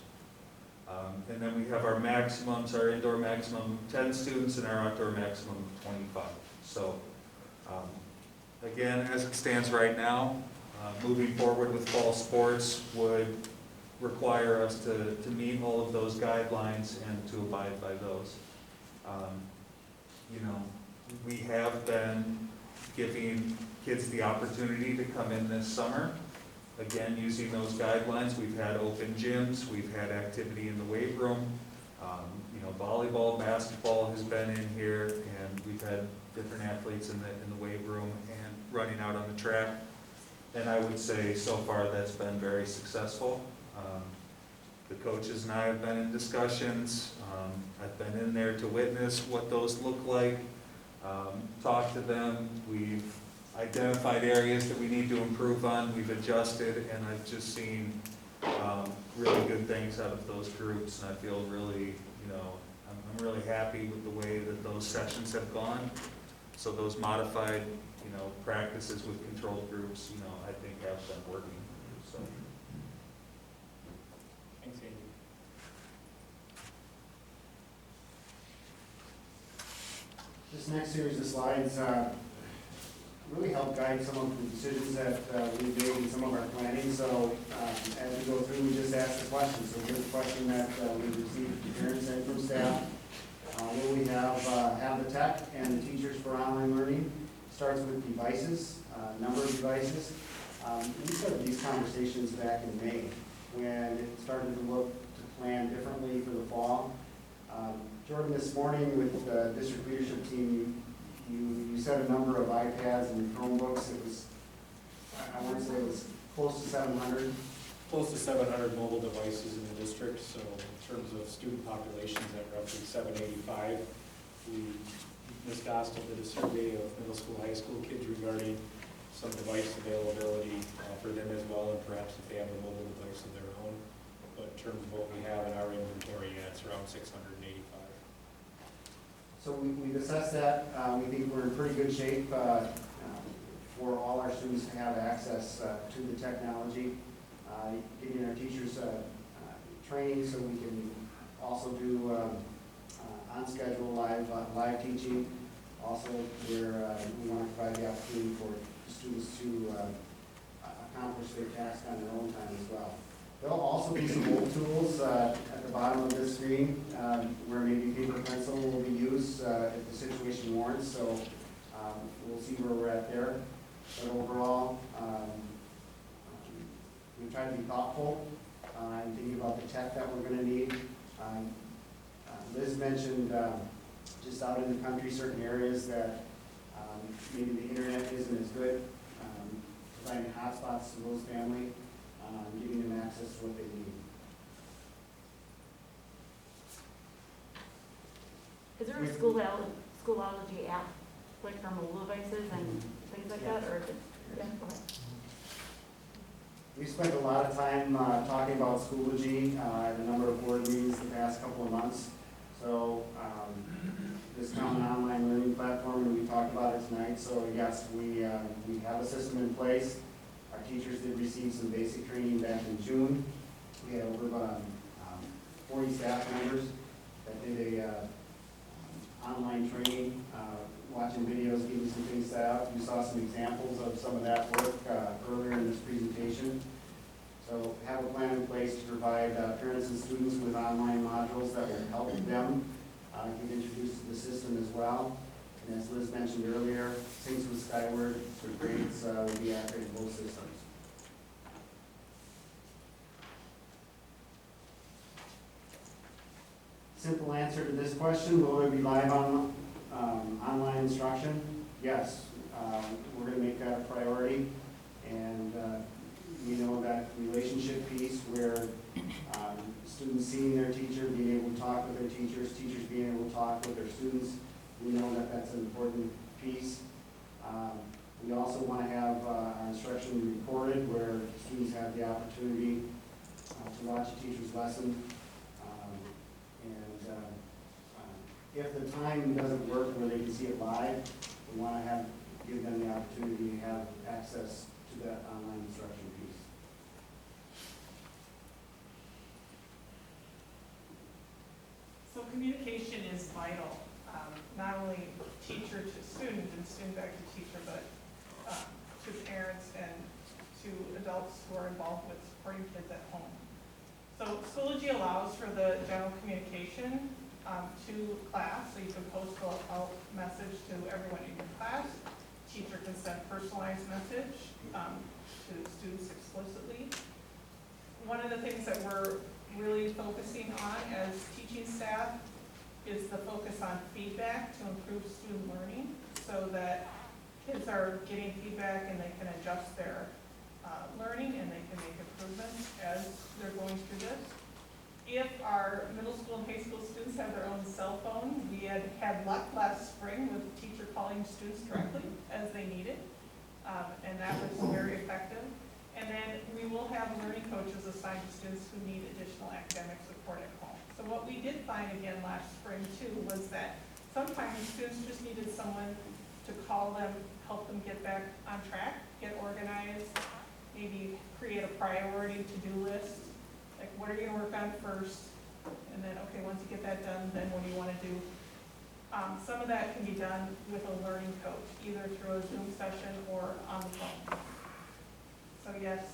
And then we have our maximums, our indoor maximum 10 students and our outdoor maximum 25. So again, as it stands right now, moving forward with fall sports would require us to meet all of those guidelines and to abide by those. You know, we have been giving kids the opportunity to come in this summer. Again, using those guidelines, we've had open gyms, we've had activity in the weight room. You know, volleyball, basketball has been in here, and we've had different athletes in the weight room and running out on the track. And I would say so far that's been very successful. The coaches and I have been in discussions. I've been in there to witness what those look like, talk to them. We've identified areas that we need to improve on. We've adjusted, and I've just seen really good things out of those groups. And I feel really, you know, I'm really happy with the way that those sessions have gone. So those modified, you know, practices with controlled groups, you know, I think have been working. So. Thanks, Andy. This next series of slides really help guide some of the decisions that we made in some of our planning. So as we go through, we just ask the question. So here's a question that we received from parents and from staff. Will we have the tech and the teachers for online learning? Starts with devices, number of devices. We started these conversations back in May when it started to look to plan differently for the fall. Jordan, this morning with the district leadership team, you said a number of iPads and Chromebooks. It was, I want to say it was close to 700. Close to 700 mobile devices in the district, so in terms of student populations at roughly 785. We, Ms. Gost did a survey of middle school, high school kids regarding some device availability for them as well, and perhaps if they have a mobile device of their own. But in terms of what we have in our inventory, yeah, it's around 685. So we've assessed that. We think we're in pretty good shape for all our students to have access to the technology. Giving our teachers training so we can also do on-schedule live teaching. Also, we want to provide the opportunity for students to accomplish their task on their own time as well. There'll also be some old tools at the bottom of this screen where maybe paper pencil will be used if the situation warrants. So we'll see where we're at there. But overall, we try to be thoughtful and thinking about the tech that we're going to need. Liz mentioned just out in the country, certain areas that maybe the internet isn't as good, providing hotspots to those families, giving them access to what they need. Is there a Schoology app, like for mobile devices and things like that, or is it? Yeah, go ahead. We spent a lot of time talking about Schoology at a number of board meetings the past couple of months. So this common online learning platform, and we talked about it tonight. So yes, we have a system in place. Our teachers did receive some basic training back in June. We had over 40 staff members that did a online training, watching videos, getting some things set up. You saw some examples of some of that work earlier in this presentation. So have a plan in place to provide parents and students with online modules that will help them get introduced to the system as well. And as Liz mentioned earlier, things with Skyward for grades will be accurate in both systems. Simple answer to this question, will there be live online instruction? Yes, we're going to make that a priority. And we know that relationship piece where students seeing their teacher, being able to talk with their teachers, teachers being able to talk with their students, we know that that's an important piece. We also want to have our instruction recorded where students have the opportunity to watch a teacher's lesson. If the time doesn't work where they can see it live, we want to give them the opportunity to have access to that online instruction piece. is vital, not only teacher to student and student back to teacher, but to parents and to adults who are involved with supporting kids at home. So Schoology allows for the general communication to class, so you can post a message to everyone in your class. Teacher can send personalized message to students explicitly. One of the things that we're really focusing on as teaching staff is the focus on feedback to improve student learning, so that kids are getting feedback and they can adjust their learning and they can make improvements as they're going through this. If our middle school and high school students have their own cell phone, we had luck last spring with the teacher calling students directly as they needed, and that was very effective. And then we will have learning coaches assigned to students who need additional academic support at home. So what we did find again last spring too was that sometimes students just needed someone to call them, help them get back on track, get organized, maybe create a priority to-do list. Like, what are you gonna work on first? And then, okay, once you get that done, then what do you wanna do? Some of that can be done with a learning coach, either through a Zoom session or on the phone. So yes,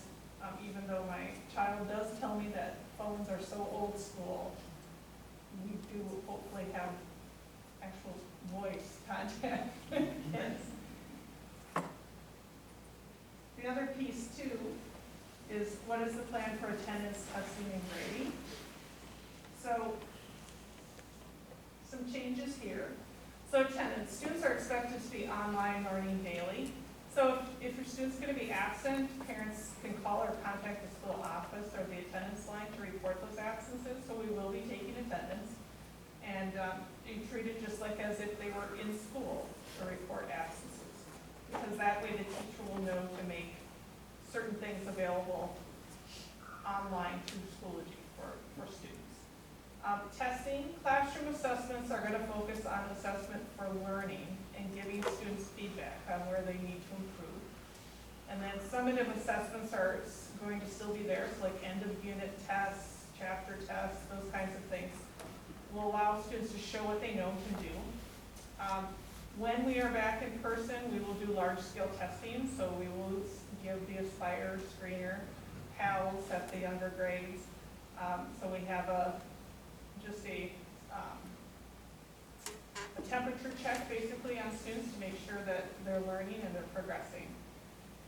even though my child does tell me that phones are so old school, we do hopefully have actual voice contact with kids. The other piece too is what is the plan for attendance, testing, and grading? So some changes here. So attendance, students are expected to be online learning daily. So if your student's going to be absent, parents can call or contact the school office or the attendance line to report those absences. So we will be taking attendance, and you treat it just like as if they were in school to report absences, because that way the teacher will know to make certain things available online through Schoology for students. Testing, classroom assessments are going to focus on assessment for learning and giving students feedback on where they need to improve. And then summative assessments are going to still be there, so like end of unit tests, chapter tests, those kinds of things will allow students to show what they know and can do. When we are back in person, we will do large scale testing, so we will give the Aspire screener, PALS at the younger grades. So we have a temperature check basically on students to make sure that they're learning and they're progressing.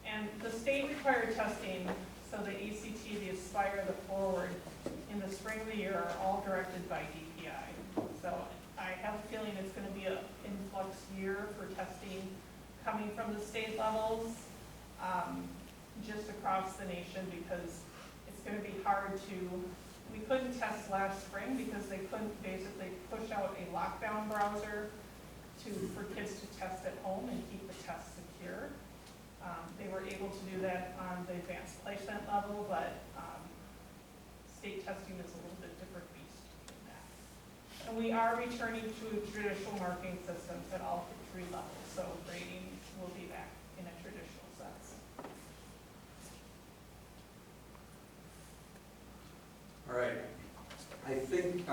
And the state required testing, so the ACT, the Aspire, the Forward, in the spring of the year are all directed by DPI. So I have a feeling it's going to be an influx year for testing coming from the state levels, just across the nation, because it's going to be hard to. We couldn't test last spring because they couldn't basically push out a lockdown browser for kids to test at home and keep the test secure. They were able to do that on the advanced placement level, but state testing is a little bit different beast than that. And we are returning to traditional marking systems at all 3 levels, so grading will be back in a traditional sense. All right. I think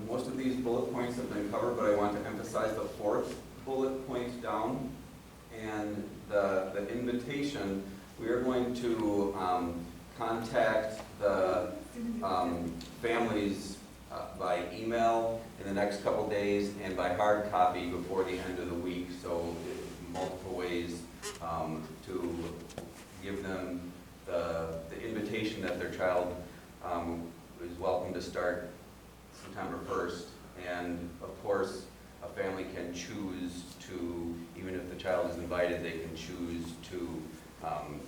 most of these bullet points have been covered, but I want to emphasize the 4th bullet point down and the invitation. We are going to contact the families by email in the next couple days and by hard copy before the end of the week. So multiple ways to give them the invitation that their child is welcome to start September 1st. And of course, a family can choose to, even if the child is invited, they can choose to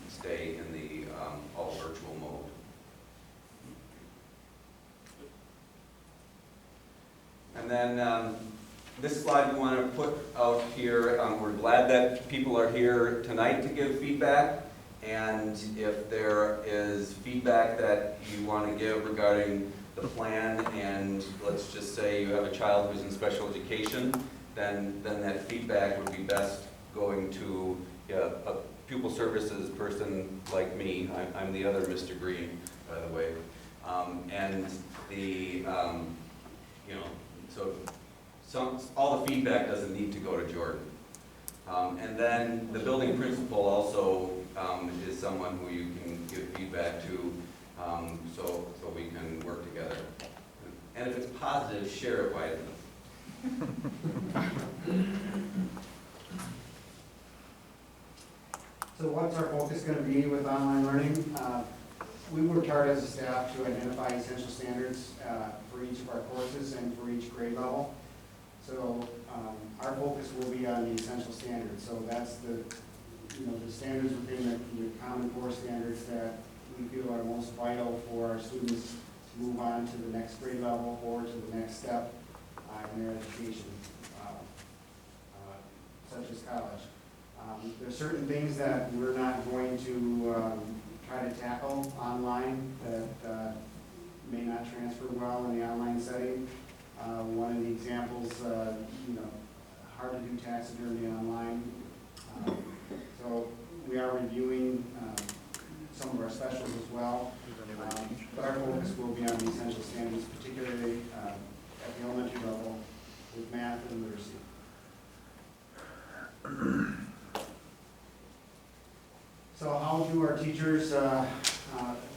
stay in the all virtual mode. And then this slide we want to put out here. We're glad that people are here tonight to give feedback. And if there is feedback that you want to give regarding the plan, and let's just say you have a child who's in special education, then that feedback would be best going to a pupil services person like me. I'm the other Mr. Green, by the way. And the, so all the feedback doesn't need to go to Jordan. And then the building principal also is someone who you can give feedback to, so we can work together. And if it's positive, share it widely. So what's our focus going to be with online learning? We worked hard as a staff to identify essential standards for each of our courses and for each grade level. So our focus will be on the essential standards. So that's the standards within the Common Core standards that we feel are most vital for our students to move on to the next grade level or to the next step in their education, such as college. There's certain things that we're not going to try to tackle online that may not transfer well in the online setting. One of the examples, hard to do taxidermy online. So we are reviewing some of our specials as well. But our focus will be on the essential standards, particularly at the elementary level with math and literacy. So how do our teachers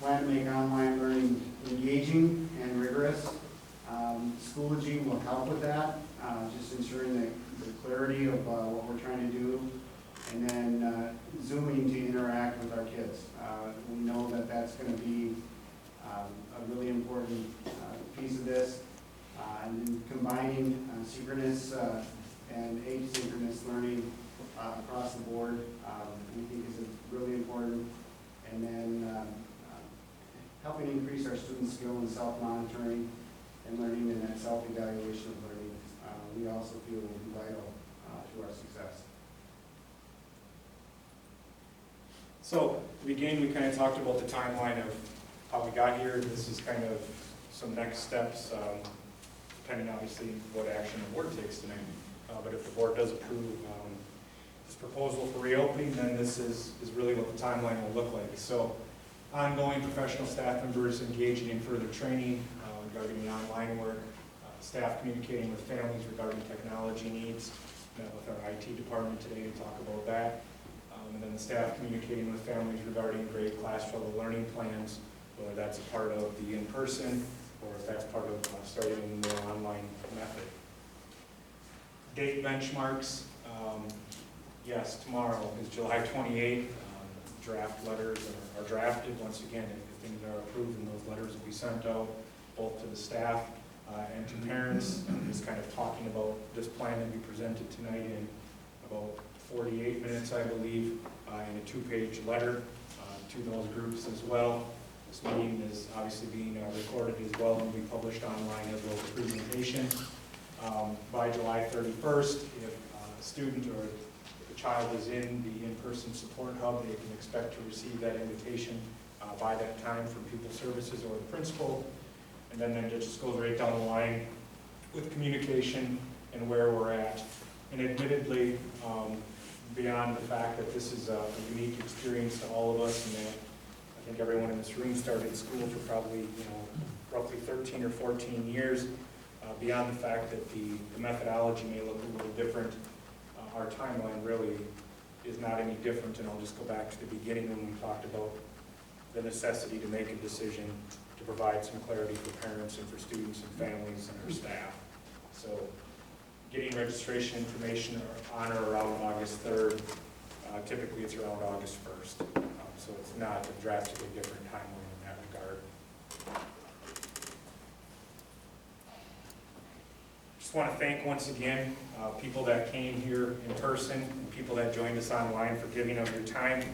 plan to make online learning engaging and rigorous? Schoology will help with that, just ensuring the clarity of what we're trying to do, and then Zooming to interact with our kids. We know that that's going to be a really important piece of this, and then combining synchronous and asynchronous learning across the board, we think is really important. And then helping increase our students' skill in self-monitoring and learning and that self-evaluation of learning, we also feel will be vital to our success. So, to begin, we kind of talked about the timeline of how we got here. This is kind of some next steps, depending obviously what action the board takes tonight. But if the board does approve this proposal for reopening, then this is really what the timeline will look like. So, ongoing professional staff members engaging in further training regarding the online work, staff communicating with families regarding technology needs. Met with our IT department today to talk about that. And then the staff communicating with families regarding grade class level learning plans, whether that's a part of the in-person or if that's part of starting in the online method. Date benchmarks, yes, tomorrow is July 28th. Draft letters are drafted. Once again, if things are approved, and those letters will be sent out both to the staff and to parents. Just kind of talking about this plan that we presented tonight in about 48 minutes, I believe, in a 2-page letter to those groups as well. This meeting is obviously being recorded as well and will be published online as well as the presentation. By July 31st, if a student or if a child is in the in-person support hub, they can expect to receive that invitation by that time from Pupil Services or the principal. And then it just goes right down the line with communication and where we're at. And admittedly, beyond the fact that this is a unique experience to all of us, and that I think everyone in this room started school for probably, roughly 13 or 14 years, beyond the fact that the methodology may look a little different, our timeline really is not any different. And I'll just go back to the beginning when we talked about the necessity to make a decision to provide some clarity for parents and for students and families and our staff. So getting registration information on or around August 3rd, typically it's around August 1st. So it's not a drastically different timeline in that regard. Just want to thank once again people that came here in person and people that joined us online for giving of your time.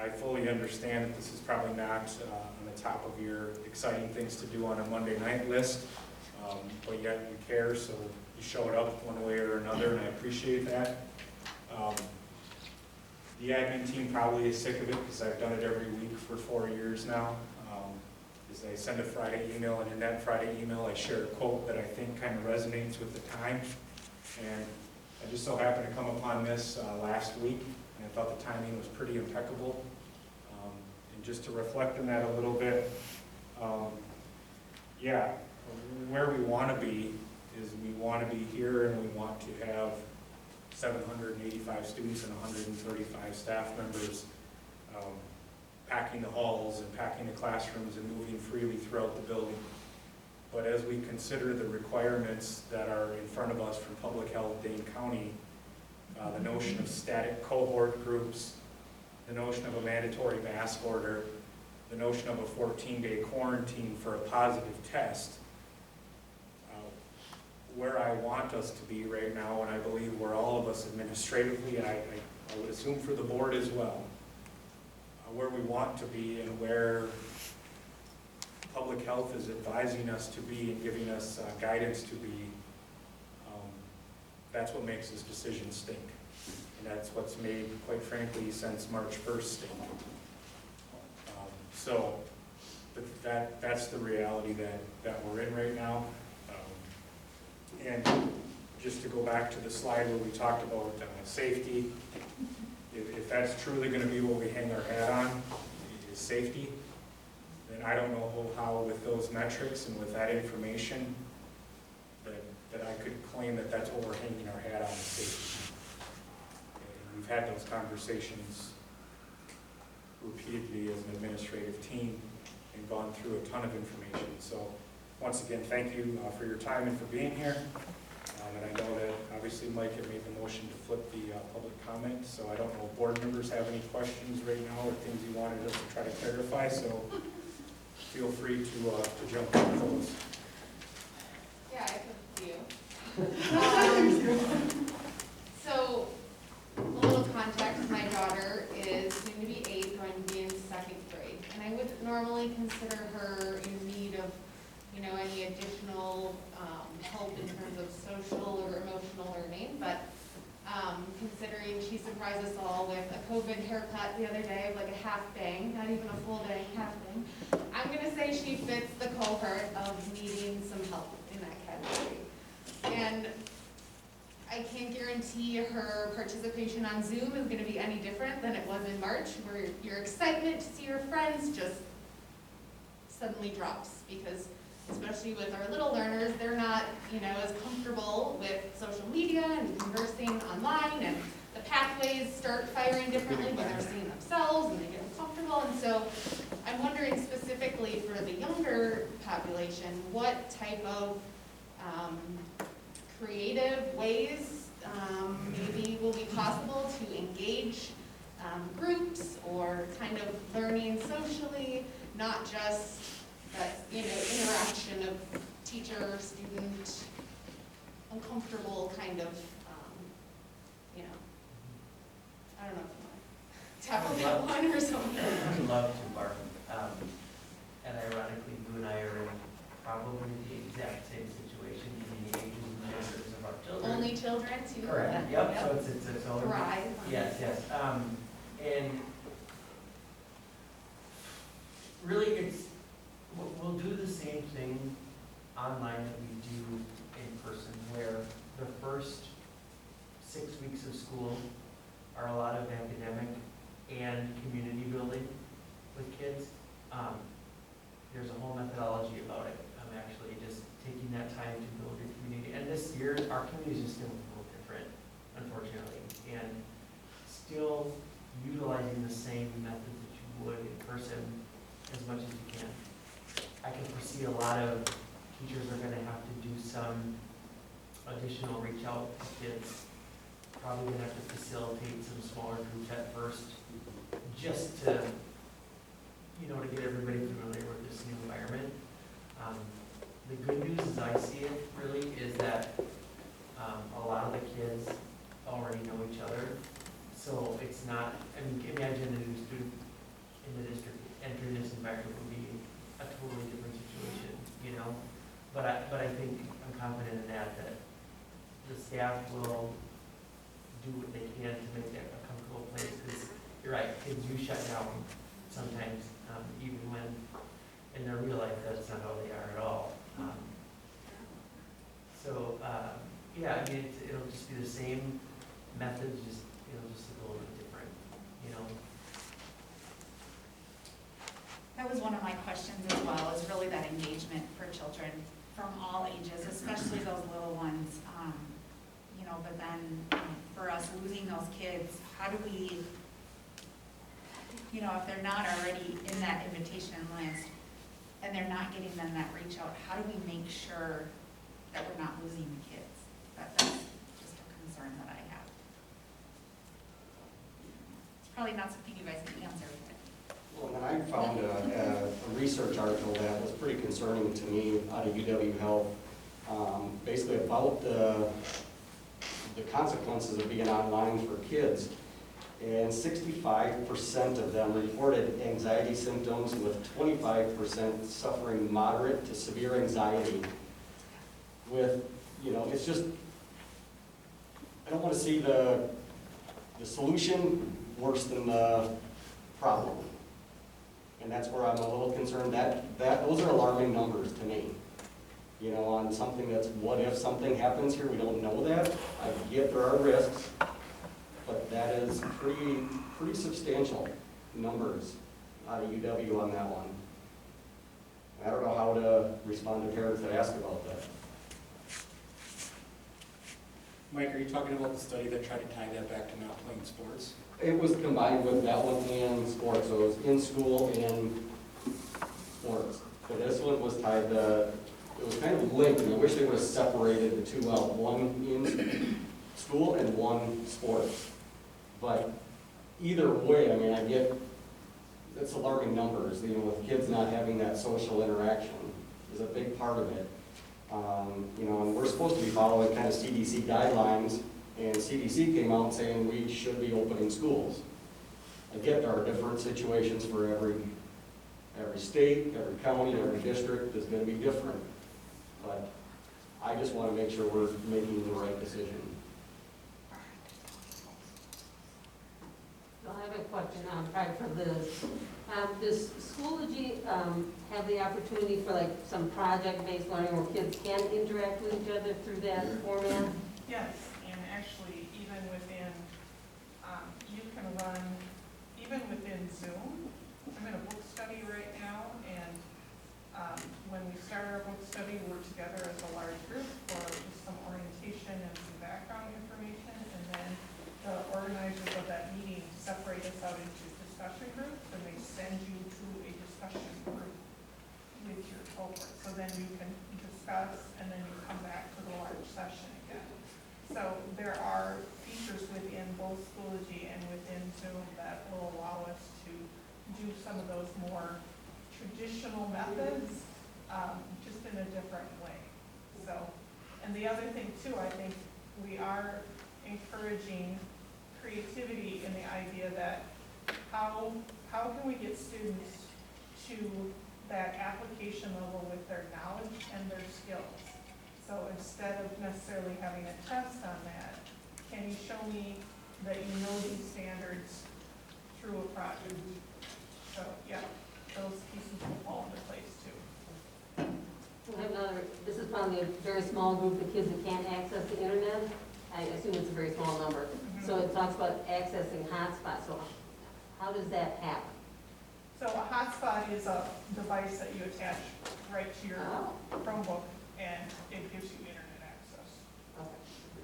I fully understand that this is probably not on the top of your exciting things to do on a Monday night list, but yet you care, so you showed up one way or another, and I appreciate that. The admin team probably is sick of it because I've done it every week for 4 years now. Is I send a Friday email, and in that Friday email I share a quote that I think kind of resonates with the time. And I just so happened to come upon this last week, and I thought the timing was pretty impeccable. And just to reflect on that a little bit, yeah, where we want to be is we want to be here and we want to have 785 students and 135 staff members packing the halls and packing the classrooms and moving freely throughout the building. But as we consider the requirements that are in front of us from Public Health Dane County, the notion of static cohort groups, the notion of a mandatory mask order, the notion of a 14-day quarantine for a positive test, where I want us to be right now, and I believe where all of us administratively, and I would assume for the board as well, where we want to be and where public health is advising us to be and giving us guidance to be, that's what makes this decision stink. And that's what's made, quite frankly, since March 1st stink. That's the reality that we're in right now. And just to go back to the slide where we talked about safety, if that's truly going to be what we hang our hat on, is safety, then I don't know how with those metrics and with that information that I could claim that that's what we're hanging our hat on, is safety. And we've had those conversations repeatedly as an administrative team and gone through a ton of information. So once again, thank you for your time and for being here. And I know that obviously Mike had made the motion to flip the public comment, so I don't know if board members have any questions right now or things you wanted us to try to clarify, so feel free to jump into those. Yeah, I have a few. So, a little context, my daughter is soon to be 8, going to be in 2nd grade. And I would normally consider her in need of, any additional help in terms of social or emotional learning. But considering she surprised us all with a COVID haircut the other day of like a half bang, not even a full bang, half bang, I'm going to say she fits the cohort of needing some help in that category. And I can't guarantee her participation on Zoom is going to be any different than it was in March, where your excitement to see your friends just suddenly drops, because especially with our little learners, they're not, as comfortable with social media and conversing online, and the pathways start firing differently when they're seeing themselves and they get uncomfortable. And so I'm wondering specifically for the younger population, what type of creative ways maybe will be possible to engage groups or kind of learning socially, not just that interaction of teacher, student, uncomfortable kind of, I don't know if you want to tackle that one or something. I would love to, Barb. And ironically, you and I are in probably the exact same situation in the ages and genders of our children. Only children too. Correct. Yep. So it's its own. Thrive. Yes. And really, we'll do the same thing online that we do in person, where the first 6 weeks of school are a lot of academic and community building with kids. There's a whole methodology about it. I'm actually just taking that time to build your community. And this year, our community is just going to be a little different, unfortunately. And still utilizing the same methods that you would in person as much as you can. I can foresee a lot of teachers are going to have to do some additional reach out to kids. Probably going to have to facilitate some smaller groups at first, just to, to get everybody familiar with this new environment. The good news, as I see it, really, is that a lot of the kids already know each other. So it's not, imagine a new student in the district entering this environment would be a totally different situation, But I think, I'm confident in that the staff will do what they can to make that a comfortable place, because you're right, kids do shut down sometimes, even when in their real life that's not how they are at all. It'll just be the same methods, just a little bit different, That was one of my questions as well, is really that engagement for children from all ages, especially those little ones. You know, but then for us losing those kids, how do we, you know, if they're not already in that invitation list and they're not getting then that reach out, how do we make sure that we're not losing the kids? That's just a concern that I have. It's probably not something you guys can answer. Well, then I found a research article that was pretty concerning to me out of UW Health, basically about the consequences of being online for kids. And 65% of them reported anxiety symptoms, with 25% suffering moderate to severe anxiety. With, you know, it's just, I don't want to see the solution worse than the problem. And that's where I'm a little concerned. Those are alarming numbers to me. You know, on something that's, what if something happens here? We don't know that. I get there are risks, but that is pretty substantial numbers out of UW on that one. I don't know how to respond to parents that ask about that. Mike, are you talking about the study that tried to tie that back to not playing sports? It was combined with that one and sports, so it was in school and sports. But this one was tied to, it was kind of linked, and I wish they would have separated the two out, one in school and one sports. But either way, I mean, I get, it's alarming numbers, you know, with kids not having that social interaction is a big part of it. You know, and we're supposed to be following kind of CDC guidelines, and CDC came out saying we should be opening schools. I get there are different situations for every state, every county, every district is going to be different. But I just want to make sure we're making the right decision. I have a question, probably for Liz. Does Schoology have the opportunity for like some project-based learning where kids can interact with each other through that format? Yes, and actually even within, you can run, even within Zoom. I'm in a book study right now, and when we started our book study, we were together as a large group for just some orientation and some background information, and then the organizers of that meeting separate us out into discussion groups, and they send you to a discussion group with your cohort. So then you can discuss, and then you come back to the large session again. So there are features within both Schoology and within Zoom that will allow us to do some of those more traditional methods, just in a different way. So, and the other thing too, I think we are encouraging creativity in the idea that how can we get students to that application level with their knowledge and their skills? So instead of necessarily having a test on that, can you show me that you know these standards through a project? So yeah, those pieces will fall into place too. We have another, this is probably a very small group of kids that can't access the internet. I assume it's a very small number. So it talks about accessing hotspots. So how does that happen? So a hotspot is a device that you attach right to your Chromebook, and it gives you internet access.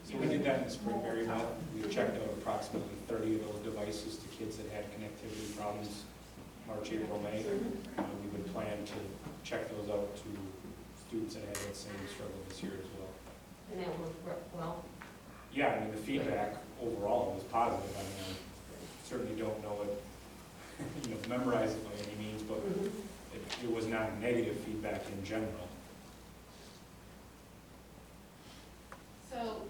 So we did that in the spring very well. We checked out approximately 30 of those devices to kids that had connectivity problems March, April, May. We would plan to check those out to students that had that same struggle this year as well. And that worked well? Yeah, I mean, the feedback overall was positive. I mean, I certainly don't know it, you know, memorize it by any means, but it was not negative feedback in general. So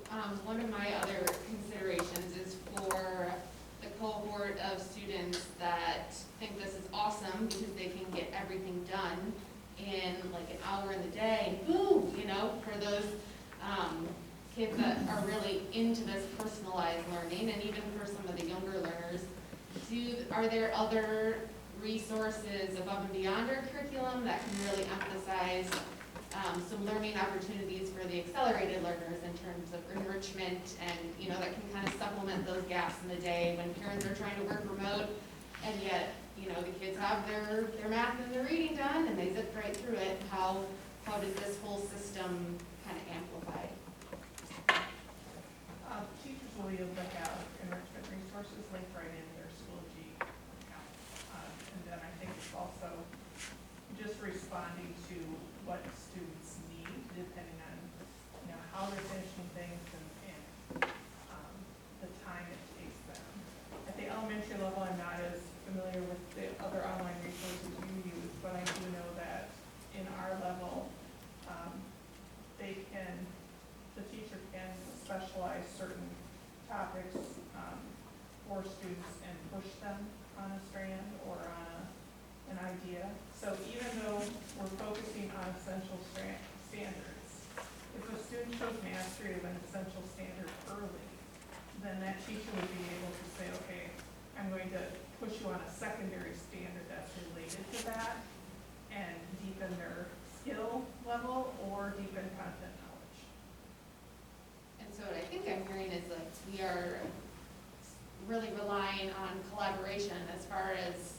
one of my other considerations is for the cohort of students that think this is awesome because they can get everything done in like an hour in the day, and boom, you know, for those kids that are really into this personalized learning, and even for some of the younger learners, are there other resources above and beyond our curriculum that can really emphasize some learning opportunities for the accelerated learners in terms of enrichment, and you know, that can kind of supplement those gaps in the day when parents are trying to work remote, and yet, you know, the kids have their math and their reading done and they zip right through it? How how does this whole system kind of amplify? Teachers will be able to have enrichment resources linked right in their Schoology account. And then I think it's also just responding to what students need, depending on, how they're finishing things and the time it takes them. At the elementary level, I'm not as familiar with the other online resources you use, but I do know that in our level, the teacher can specialize certain topics for students and push them on a strand or on an idea. So even though we're focusing on essential standards, if a student shows mastery of an essential standard early, then that teacher would be able to say, okay, I'm going to push you on a secondary standard that's related to that and deepen their skill level or deepen content knowledge. And so what I think I'm hearing is like we are really relying on collaboration as far as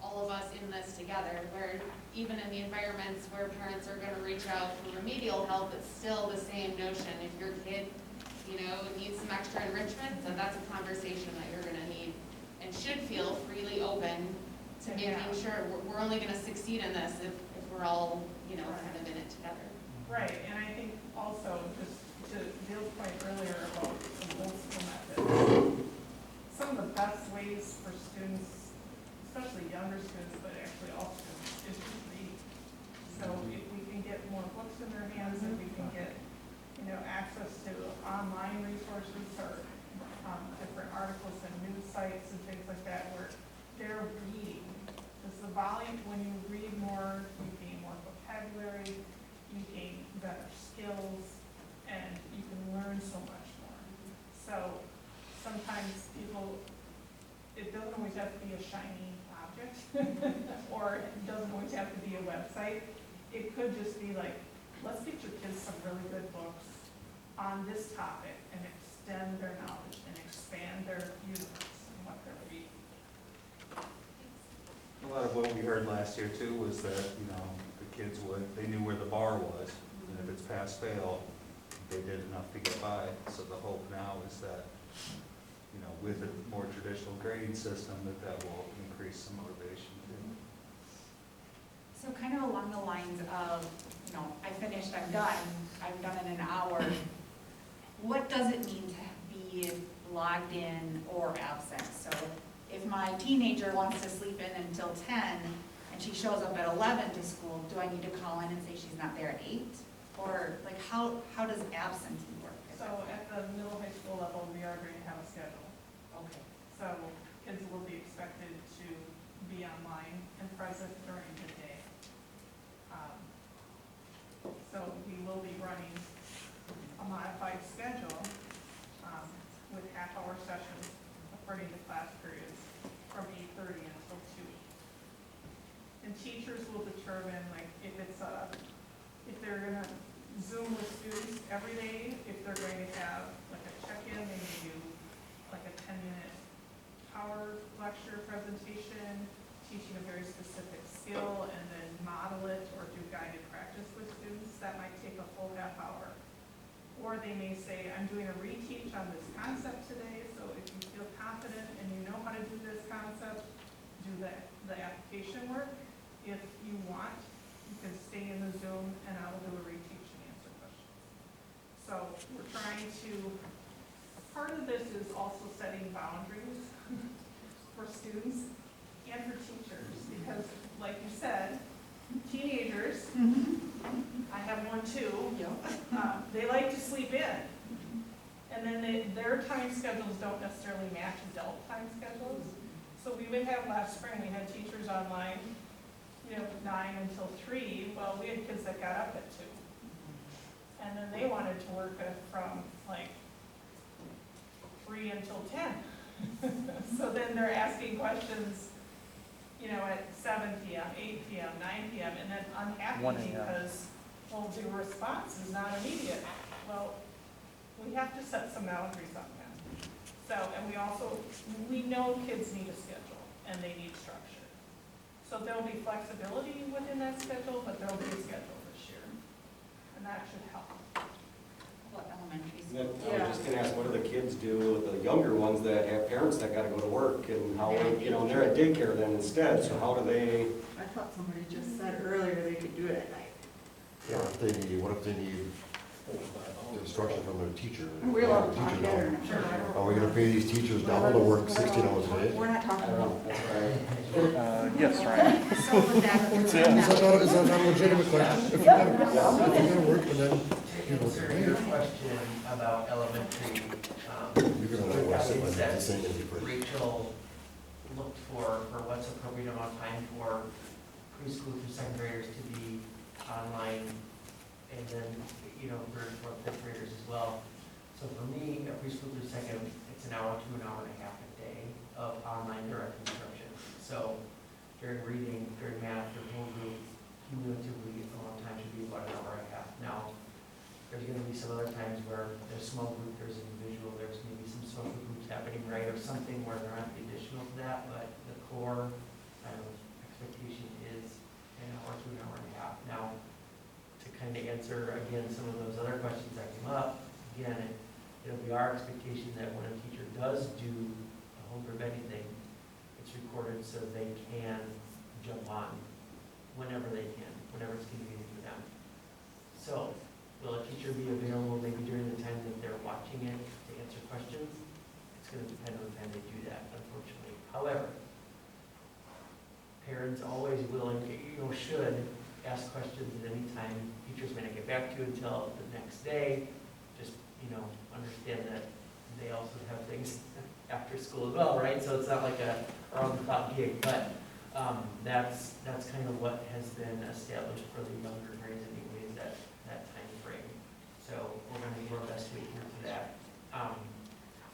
all of us in this together, where even in the environments where parents are gonna reach out for remedial help, it's still the same notion. If your kid, needs some extra enrichment, then that's a conversation that you're gonna need and should feel freely open to making sure we're only gonna succeed in this if we're all, kind of in it together. Right, and I think also, just to Bill's point earlier about some old school methods, some of the best ways for students, especially younger students, but actually all students, is to read. So if we can get more books in their hands, if we can get, access to online resources or different articles and news sites and things like that where they're reading. Because the volume, when you read more, you gain more vocabulary, you gain better skills, and you can learn so much more. So sometimes it doesn't always have to be a shiny object, or it doesn't always have to be a website. It could just be like, let's get your kids some really good books on this topic and extend their knowledge and expand their universe and what they're reading. A lot of what we heard last year too was that, the kids they knew where the bar was, and if it's pass fail, they did enough to get by. So the hope now is that, with a more traditional grading system, that will increase some motivation too. So kind of along the lines of, I finished, I'm done in an hour. What does it mean to be logged in or absent? So if my teenager wants to sleep in until 10 and she shows up at 11 to school, do I need to call in and say she's not there at 8? Or like how does absentee work? So at the middle high school level, we are going to have a schedule. Okay. So kids will be expected to be online and present during the day. So we will be running a modified schedule with half-hour sessions according to class periods from 8:30 until 2. And teachers will determine if they're going to Zoom with students every day, if they're going to have a check-in, they may do a 10-minute power lecture presentation, teaching a very specific skill, and then model it or do guided practice with students. That might take a full half hour. Or they may say, I'm doing a reteach on this concept today, so if you feel confident and you know how to do this concept, do the application work. If you want, you can stay in the Zoom and I will do a reteach and answer questions. So we're trying to, part of this is also setting boundaries for students and for teachers, because like you said, teenagers, I have one too, they like to sleep in. And then their time schedules don't necessarily match adult time schedules. So we would have last spring, we had teachers online, 9 until 3. Well, we had kids that got up at 2. And then they wanted to work from 3 until 10. So then they're asking questions, at 7 p.m., 8 p.m., 9 p.m., and then unhappy because, the response is not immediate. Well, we have to set some boundaries on that. So, and we know kids need a schedule and they need structure. So there'll be flexibility within that schedule, but there'll be a schedule this year. that should help. What elementary That- school? I was just gonna ask, what do the kids do with the younger ones that have parents that gotta go to work, and how, you know, and they're at daycare then instead, so how do they? I thought somebody just said earlier they could do it at night. Yeah, what if they need instruction from their teacher? We love to Teacher talk better. don't. Are we gonna pay these teachers double to work 16 hours a day? We're not talking about. Yes, Ryan. So with that, Is that not a legitimate question? If you're gonna work and then, To answer your question about elementary, you're gonna know what I said, like, that this ain't gonna be pretty. Rachel looked for what's appropriate amount of time for preschool through second graders to be online, and then, you know, for fifth graders as well. So for me, a preschool through second, it's an hour to an hour and a half a day of online direct instruction. So during reading, during math, during whole group, cumulatively, a long time should be about an hour and a half. Now, there's gonna be some other times where there's small group, there's individual, there's maybe some social groups happening, right, or something where there aren't the additional to that, but the core, expectation is an hour to an hour and a half. Now, to kind of answer, again, some of those other questions that came up, again, it'll be our expectation that when a teacher does do a whole group anything, it's recorded so they can jump on whenever they can, whenever it's convenient for them. So, will a teacher be available maybe during the time that they're watching it to answer questions? It's gonna depend on the time they do that, unfortunately. However, parents always willing, should ask questions at any time. Teachers may not get back to you until the next day. Just, understand that they also have things after school as well, right? So it's not like a around-the-clock gig, but that's kind of what has been established for the younger grades anyways, that time frame. So we're gonna do our best to adhere to that.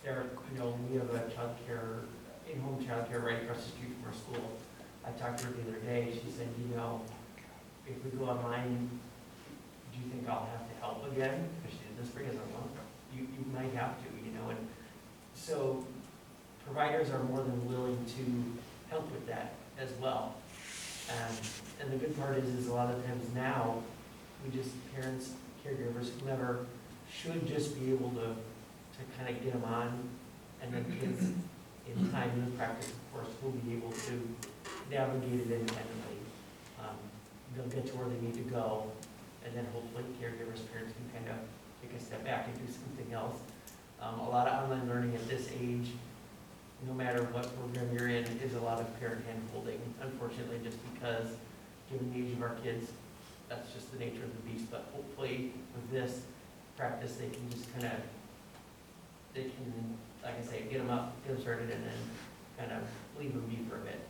We have a childcare, in-home childcare right across the street from our school. I talked to her the other day, she said, if we go online, do you think I'll have to help again? Because she did this spring, I was like, well, you might have to, and so providers are more than willing to help with that as well. And the good part is a lot of times now, parents, caregivers, whoever, should just be able to kind of get them on, and then kids in time and in practice, of course, will be able to navigate it independently. They'll get to where they need to go, and then hopefully caregivers, parents can kind of take a step back and do something else. A lot of online learning at this age, no matter what program you're in, is a lot of parent hand-holding, unfortunately, just because, given the age of our kids, that's just the nature of the beast. But hopefully, with this practice, they can just like I say, get them up, get them started, and then kind of leave them be for a bit.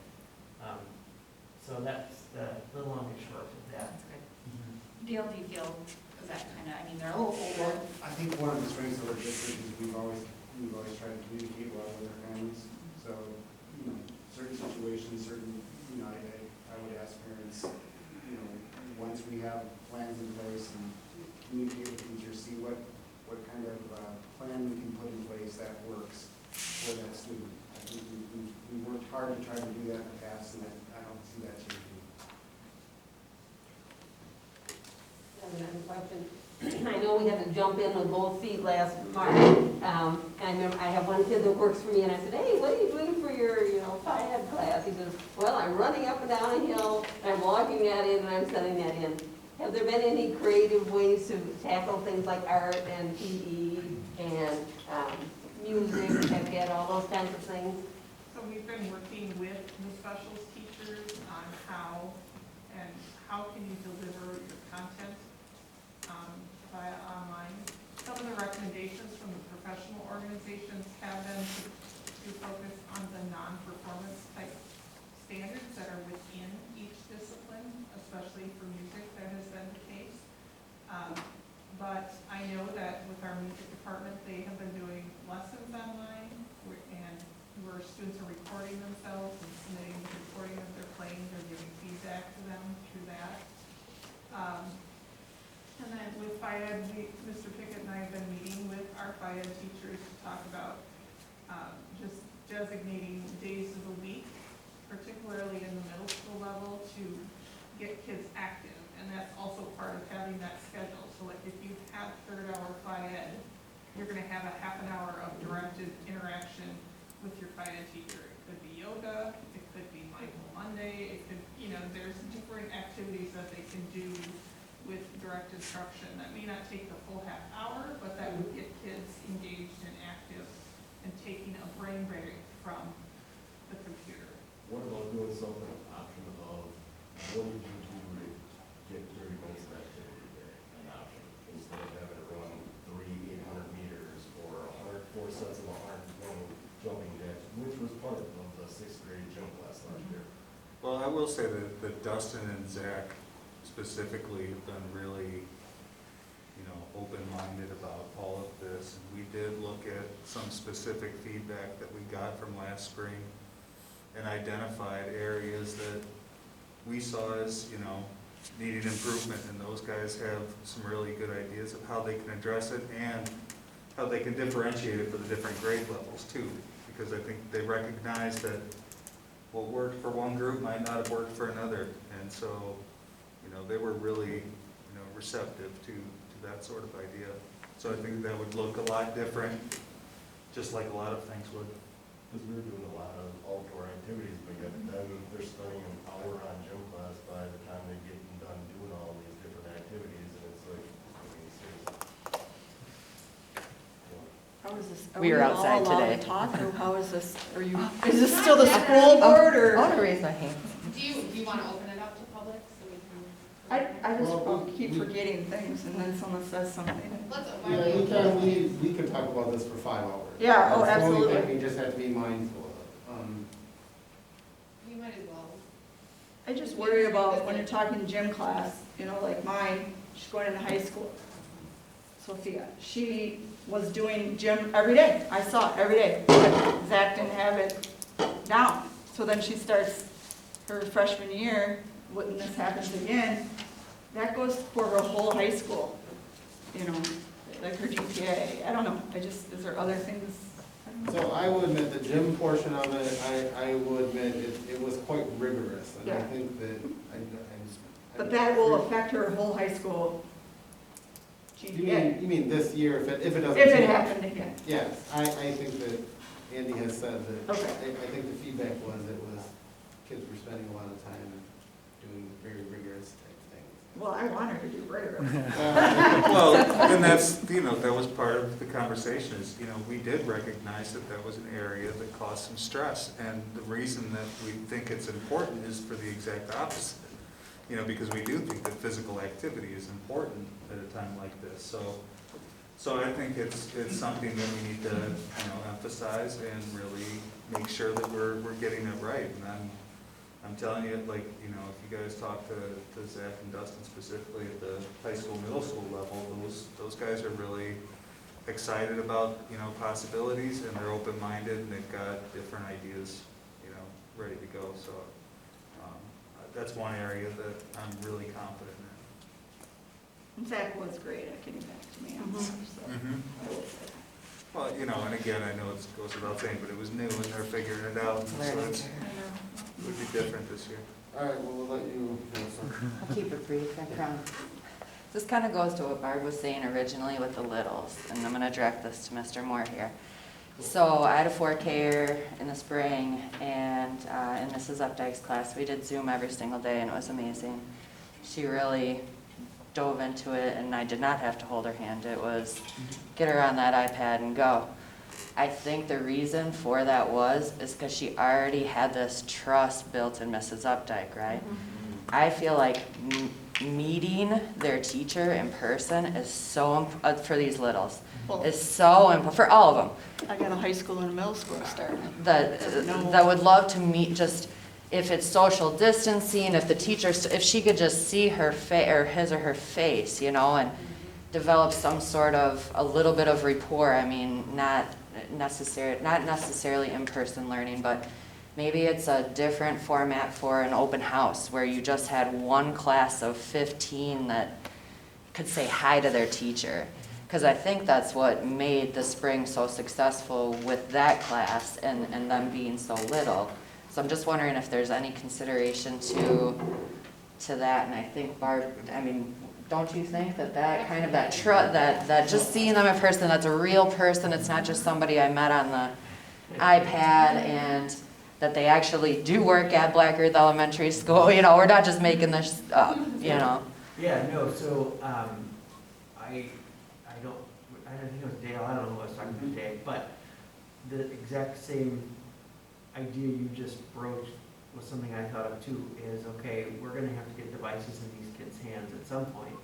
So that's the long and short of that. That's good. Dale, do you feel, is that kind of, they're a little older. I think one of the strengths of our district is we've always tried to communicate well with our families. So, certain situations, I would ask parents, once we have plans in place and communicate with teachers, see what kind of plan we can put in place that works for that student. I think we worked hard to try to do that in the past, and I don't see that changing. Another question. I know we had to jump in with both feet last March. And I remember I have one kid that works for me, and I said, hey, what are you doing for your, Phi-Ed class? He says, well, I'm running up and down a hill, I'm logging that in, and I'm sending that in. Have there been any creative ways to tackle things like art and PE and music, have you had all those kinds of things? So we've been working with the specials teachers on how can you deliver your content via online. Some of the recommendations from the professional organizations have been to focus on the non-performance type standards that are within each discipline, especially for music, that has been the case. But I know that with our music department, they have been doing lessons online where students are recording themselves and submitting the recording of their playing. They're giving feedback to them through that. And then with Phi-Ed, Mr. Pickett and I have been meeting with our Phi-Ed teachers to talk about just designating days of the week, particularly in the middle school level, to get kids active. And and that's also part of having that schedule. So like if you have third hour Phi Ed, you're gonna have a half an hour of directed interaction with your Phi Ed teacher. It could be yoga, it could be Mindful Monday, it could, there's different activities that they can do with direct instruction. That may not take the full half hour, but that would get kids engaged and active and taking a brain break from the computer. What about doing something option of, what would you do to get 30 minutes of activity there, an option, instead of having to run 3 800 meters or 4 sets of 120 jumping jacks, which was part of the 6th grade gym class last year. Well, I will say that Dustin and Zach specifically have been really, open-minded about all of this. And we did look at some specific feedback that we got from last spring and identified areas that we saw as, needing improvement. And those guys have some really good ideas of how they can address it and how they can differentiate it for the different grade levels too. Because I think they recognize that what worked for one group might not have worked for another. And so, they were really, receptive to that sort of idea. So I think that would look a lot different, just like a lot of things would. Because we were doing a lot of outdoor activities, but yet then they're spending an hour on gym class by the time they get done doing all these different activities, and it's like, seriously. How is this? We were outside all allowed today. to talk, or how is this, is this still the school board, or? I want to raise my hand. Do you want to open it up to public so we can? I just keep forgetting things, and then someone says something. Let's, Yeah, we can talk about this for 5 hours. Yeah, oh, That's the only absolutely. thing we just have to be mindful of. You might as well. I just worry about when you're talking gym class, like mine, she's going into high school. Sophia, she was doing gym every day. I saw it every day. But Zach didn't have it down. So then she starts her freshman year, when this happens again, that goes for her whole high school, like her GPA. I don't know, is there other things? So I would admit the gym portion of it, I would admit it was quite rigorous. And I Yeah. think that, But that will affect her whole high school GPA. You mean this year, if it doesn't? If it change? happened again. Yes, I think that Andy has said that. Okay. I think the feedback was kids were spending a lot of time doing very rigorous type things. Well, I want her to do rigorous. Well, and that's, that was part of the conversation is, we did recognize that was an area that caused some stress. And the reason that we think it's important is for the exact opposite. Because we do think that physical activity is important at a time like this. So I think it's something that we need to, emphasize and really make sure that we're getting it right. And I'm telling you, if you guys talk to Zach and Dustin specifically at the high school, middle school level, those guys are really excited about, possibilities, and they're open-minded, and they've got different ideas, ready to go. So that's one area that I'm really confident in. Zach was great at getting back to me on that, so I will say. Well, and again, I know it goes without saying, but it was new and they're figuring it out, so it would be different this year. All right, well, we'll let you. I'll keep it brief, I promise. This kind of goes to what Barb was saying originally with the littles, and I'm going to direct this to Mr. Moore here. So I had a 4K in the spring, and in Mrs. Updike's class, we did Zoom every single day, and it was amazing. She really dove into it, and I did not have to hold her hand. It was get her on that iPad and go. I think the reason for that is because she already had this trust built in Mrs. Updike, right? I feel like meeting their teacher in person is so for these littles is so important for all of them. I got a high school and a middle school started. That would love to meet, just if it's social distancing, if the teacher, if she could just see her face or his or her face, and develop some sort of a little bit of rapport. I mean, not necessarily in-person learning, but maybe it's a different format for an open house where you just had one class of 15 that could say hi to their teacher. Because I think that's what made the spring so successful with that class and them being so little. So I'm just wondering if there's any consideration to to that, and I think Barb, I mean, don't you think that kind of that just seeing them in person, that's a real person, it's not just somebody I met on the iPad, and that they actually do work at Black Earth Elementary School, you know, we're not just making this up, you know. Yeah, no, so, I don't think it was Dale, I don't know what I was talking to Dave, but the exact same idea you just broached was something I thought of too, is, okay, we're gonna have to get devices in these kids' hands at some point.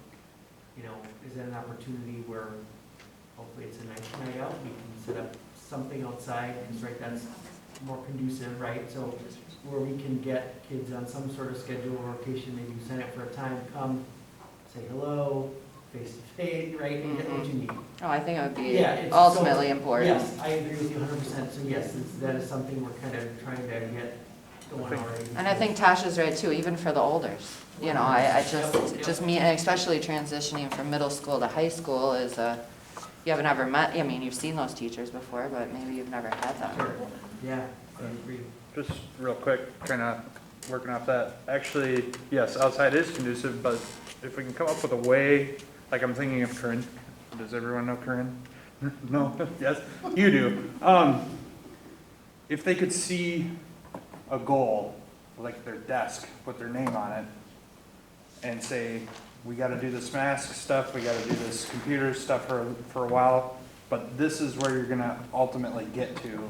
You know, is that an opportunity where hopefully it's a nice night out, we can set up something outside, because right, that's more conducive, right? So where we can get kids on some sort of schedule or rotation, maybe you sign up for a time, come, say hello, face to face, right, and get what you need. Oh, I think it would be Yeah, it's ultimately so- important. Yes, I agree with you 100%, so yes, that is something we're kind of trying to get going already. And I think Tasha's right too, even for the olders. You know, I just me, and especially transitioning from middle school to high school is you haven't ever met, I mean, you've seen those teachers before, but maybe you've never had them. Sure. Yeah, I agree. Just real quick, kind of working off that. Actually, yes, outside is conducive, but if we can come up with a way, like I'm thinking of Corinne. Does everyone know Corinne? No? Yes? You do. If they could see a goal, like their desk, put their name on it, and say, we got to do this mask stuff, we got to do this computer stuff for a while, but this is where you're going to ultimately get to.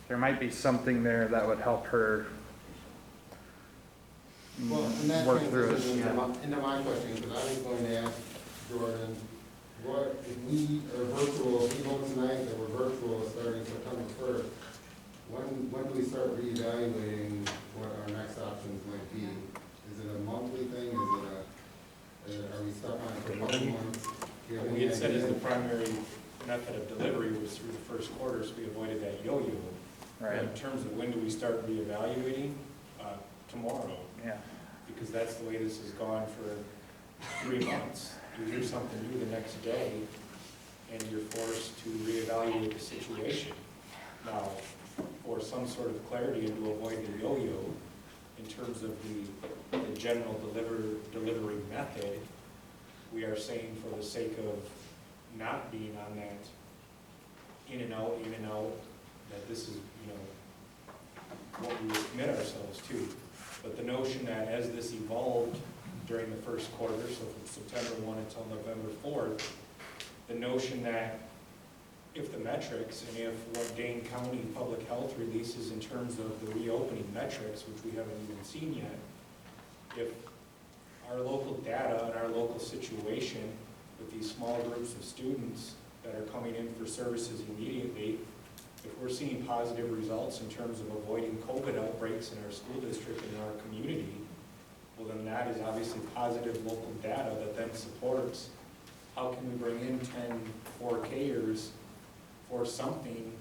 There might be something there that would help her Well, and that work through it. transitions into my question, because I was going to ask Jordan, what, if we are virtual, if we vote tonight that we're virtual starting September 1st, when do we start reevaluating what our next options might be? Is it a monthly thing, are we stuck on it for 1 month? Do you have What any we had said is idea? the primary method of delivery was through the first quarter, so we avoided that yo-yo. Right. But in terms of when do we start reevaluating, tomorrow, Yeah. because that's the way this has gone for 3 months. You hear something new the next day, and you're forced to reevaluate the situation. Now, for some sort of clarity and to avoid the yo-yo, in terms of the general delivery method, we are saying for the sake of not being on that in and out, that this is, what we would commit ourselves to. But the notion that as this evolved during the first quarter, so from September 1 until November 4th, the notion that if the metrics and if what Dane County Public Health releases in terms of the reopening metrics, which we haven't even seen yet, if our local data and our local situation with these small groups of students that are coming in for services immediately, if we're seeing positive results in terms of avoiding COVID outbreaks in our school district and in our community, well then that is obviously positive local data that then supports how can we bring in 10 4Kers for something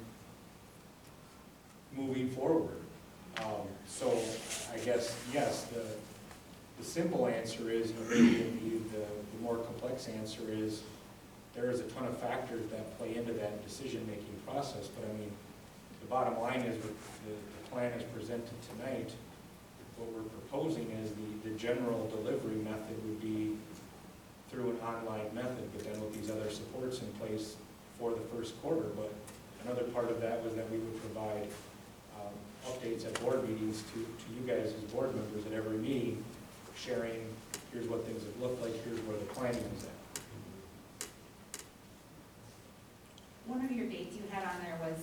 moving forward. So I guess, yes, the simple answer is, maybe the more complex answer is, there is a ton of factors that play into that decision-making process, but I mean, the bottom line is, with the plan is presented tonight, what we're proposing is the general delivery method would be through an online method, but then with these other supports in place for the first quarter. But another part of that was that we would provide updates at board meetings to you guys as board members at every meeting, sharing, here's what things have looked like, here's where the planning is at. One of your dates you had on there was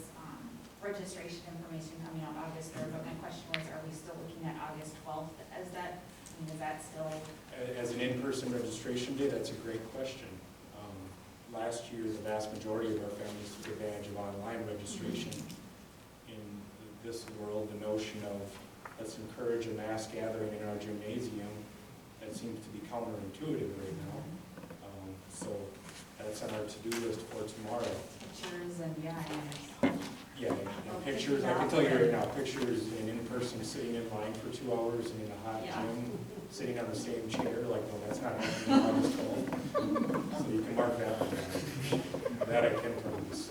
registration information coming out August 3rd, but my question was, are we still looking at August 12th as that? I mean, is that still? As an in-person registration day, that's a great question. Last year, the vast majority of our families took advantage of online registration. In this world, the notion of let's encourage a mass gathering in our gymnasium, that seems to be counterintuitive right now. So that's on our to-do list for tomorrow. Pictures and, Yeah, and pictures, I can tell you right now, pictures in person sitting in line for 2 hours and in a hot gym, sitting on the same chair, like, no, that's not happening on August 12th. So you can mark that one down. That I can produce.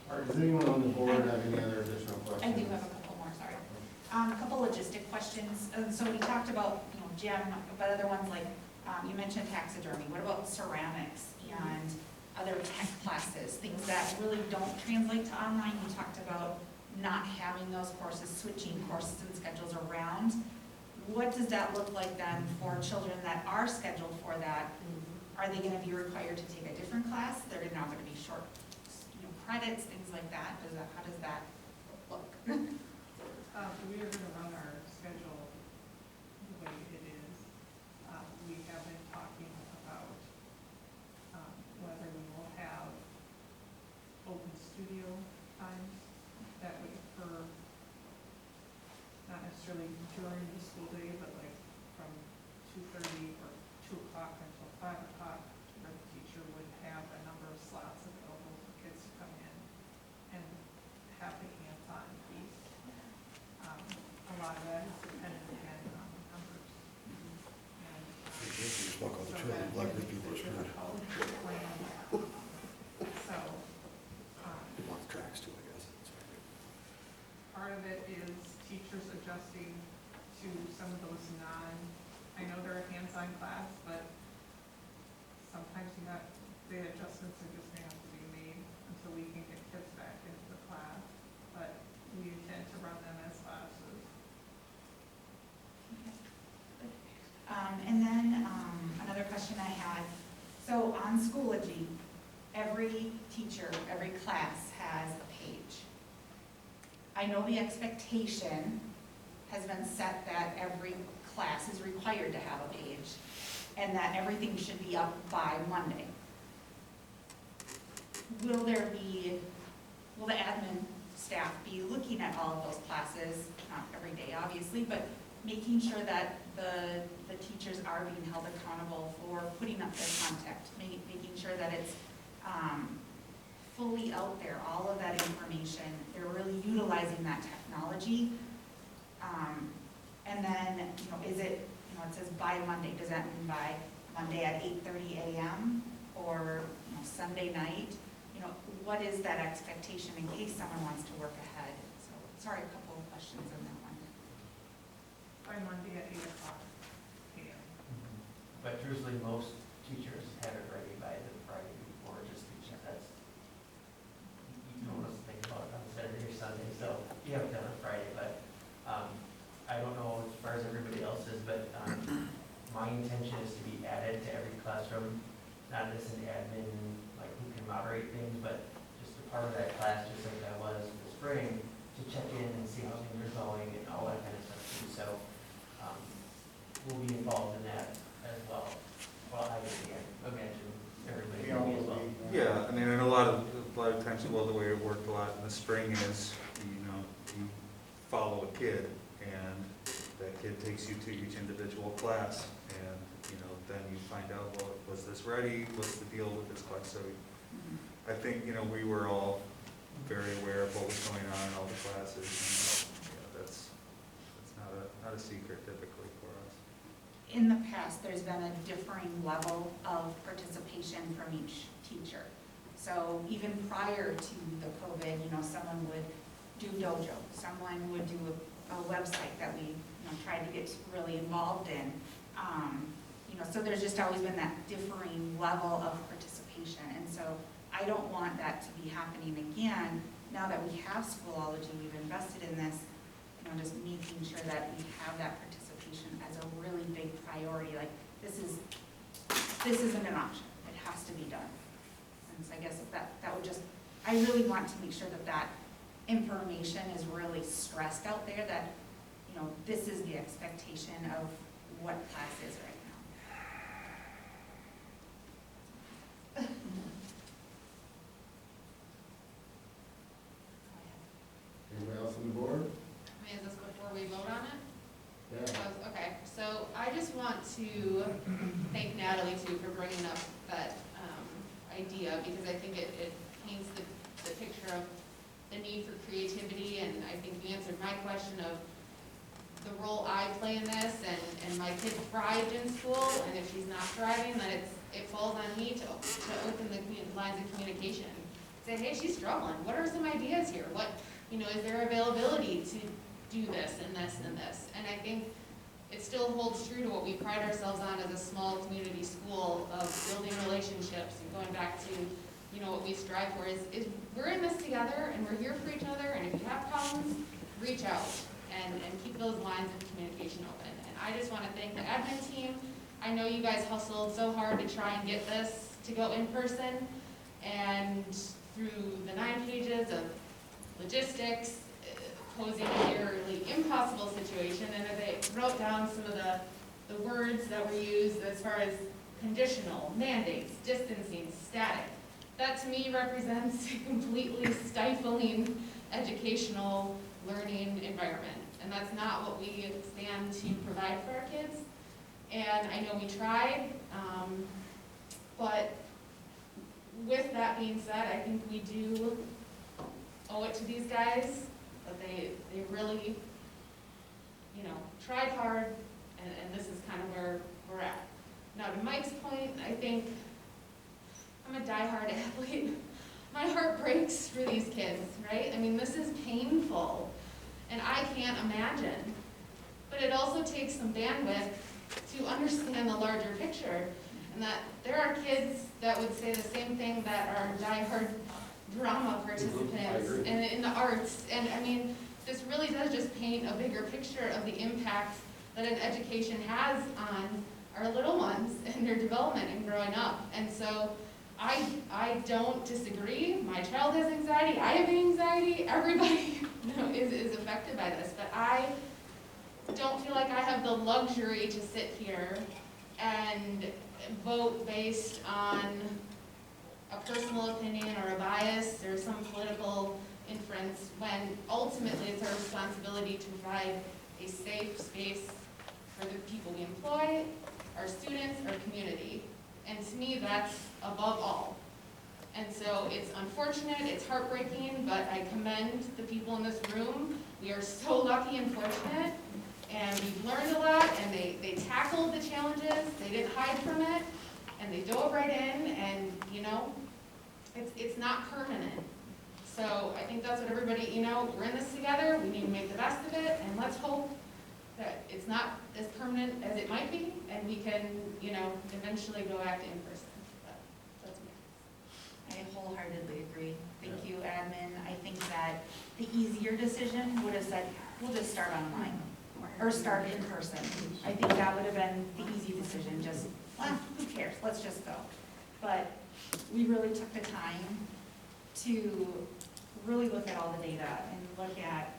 All right, does anyone on the board have any other additional questions? I do have a couple more, sorry. A couple logistic questions. So we talked about, gym, but other ones like, you mentioned taxidermy, what about ceramics and other tech classes, things that really don't translate to online? You talked about not having those courses, switching courses and schedules around. What does that look like then for children that are scheduled for that? Are they gonna be required to take a different class? They're now gonna be short, credits, things like that? How does that look? We are gonna run our schedule the way it is. We have been talking about, whether we will have open studio times that way for, not necessarily during the school day, but like from 2:30 or 2 o'clock until 5 o'clock, where the teacher would have a number of slots available for kids to come in and have the hands-on piece. A lot of that is dependent again on the numbers. And Walk on the trail, the Blackbird people are screwed. so, Walk tracks too, I guess. part of it is teachers adjusting to some of those I know they're a hands-on class, but sometimes the adjustments are just gonna have to be made until we can get kids back into the class. But we intend to run them as classes. And then another question I had, so on Schoology, every teacher, every class has a page. I know the expectation has been set that every class is required to have a page and that everything should be up by Monday. Will the admin staff be looking at all of those classes, not every day obviously, but making sure that the teachers are being held accountable for putting up their content, making sure that it's fully out there, all of that information, they're really utilizing that technology. And then, is it, it says by Monday, does that mean by Monday at 8:30 a.m. or Sunday night? What is that expectation in case someone wants to work ahead? So, sorry, a couple of questions on that one. By Monday at 8 o'clock p.m. But usually most teachers have it ready by the Friday before, just because that's, you don't want to think about it on Saturday or Sunday, so you have it done on Friday, but I don't know as far as everybody else is, but my intention is to be added to every classroom, not as an admin, like who can moderate things, but just a part of that class, just like I was in the spring, to check in and see how things are going and all that kind of stuff too. So we'll be involved in that as well. Well, I imagine everybody will be as well. Yeah, I mean, and a lot of times, well, the way it worked a lot in the spring is, you follow a kid, and that kid takes you to each individual class, and, then you find out, well, was this ready? What's the deal with this class? So I think, we were all very aware of what was going on in all the classes, and, that's not a secret typically for us. In the past, there's been a differing level of participation from each teacher. So even prior to the COVID, someone would do Dojo, someone would do a website that we tried to get really involved in. So there's just always been that differing level of participation. And so I don't want that to be happening again. Now that we have Schoology, we've invested in this, just making sure that we have that participation as a really big priority. Like, this isn't an option. It has to be done. And so I guess if that would just, I really want to make sure that information is really stressed out there, that, this is the expectation of what class is right now. Anybody else on the board? Is this before we vote on it? Yeah. Okay, so I just want to thank Natalie too for bringing up that idea, because I think it paints the picture of the need for creativity, and I think you answered my question of the role I play in this, and my kid thrived in school, and if she's not thriving, then it falls on me to open the lines of communication. Say, hey, she's struggling. What are some ideas here? What, is there availability to do this and this and this? And I think it still holds true to what we pride ourselves on as a small community school of building relationships and going back to, you know, what we strive for is we're in this together and we're here for each other, and if you have problems, reach out and keep those lines of communication open. And I just want to thank the admin team. I know you guys hustled so hard to try and get this to go in person, and through the 9 pages of logistics, posing a nearly impossible situation, and they wrote down some of the words that were used as far as conditional, mandates, distancing, static. That to me represents a completely stifling educational learning environment, and that's not what we stand to provide for our kids. And I know we tried, but with that being said, I think we do owe it to these guys that they really, you know, tried hard, and this is kind of where we're at. Now, to Mike's point, I think I'm a diehard athlete. My heart breaks for these kids, right? I mean, this is painful, and I can't imagine. But it also takes some bandwidth to understand the larger picture, and that there are kids that would say the same thing that are diehard drama participants and in the arts. And I mean, this really does just paint a bigger picture of the impact that an education has on our little ones and their development and growing up. And so I don't disagree. My child has anxiety. I have anxiety. Everybody is affected by this. But I don't feel like I have the luxury to sit here and vote based on a personal opinion or a bias or some political inference, when ultimately it's our responsibility to provide a safe space for the people we employ, our students, our community. And to me, that's above all. And so it's unfortunate, it's heartbreaking, but I commend the people in this room. We are so lucky and fortunate, and we've learned a lot, and they tackled the challenges, they didn't hide from it, and they dove right in, and you know, it's not permanent. So I think that's what everybody, you know, we're in this together, we need to make the best of it, and let's hope that it's not as permanent as it might be, and we can, you know, eventually go back to in-person. But that's me. I wholeheartedly agree. Thank you, admin. I think that the easier decision would have said, we'll just start online or start in person. I think that would have been the easy decision, just, well, who cares, let's just go. But we really took the time to really look at all the data and look at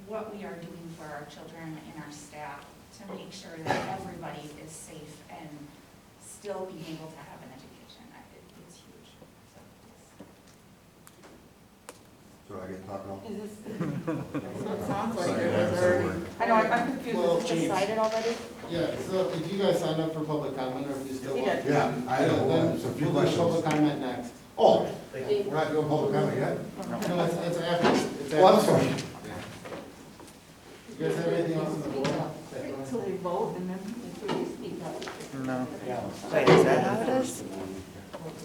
what we are doing for our children and our staff to make sure that everybody is safe and still being able to have an education. It's huge. So, So I get to talk now? Is this? It sounds like it was already, I know, I'm confused, Well, is this decided already? Yeah, so did you guys sign up for public comment, or if you still We want? did. Yeah, I have Then a few we'll do questions. public comment next. Oh, we're not doing public comment yet? No, it's after. It's Well, I'm after. sorry. You guys have anything else on the board? Wait until they vote and then. No. Wait, is that how it is?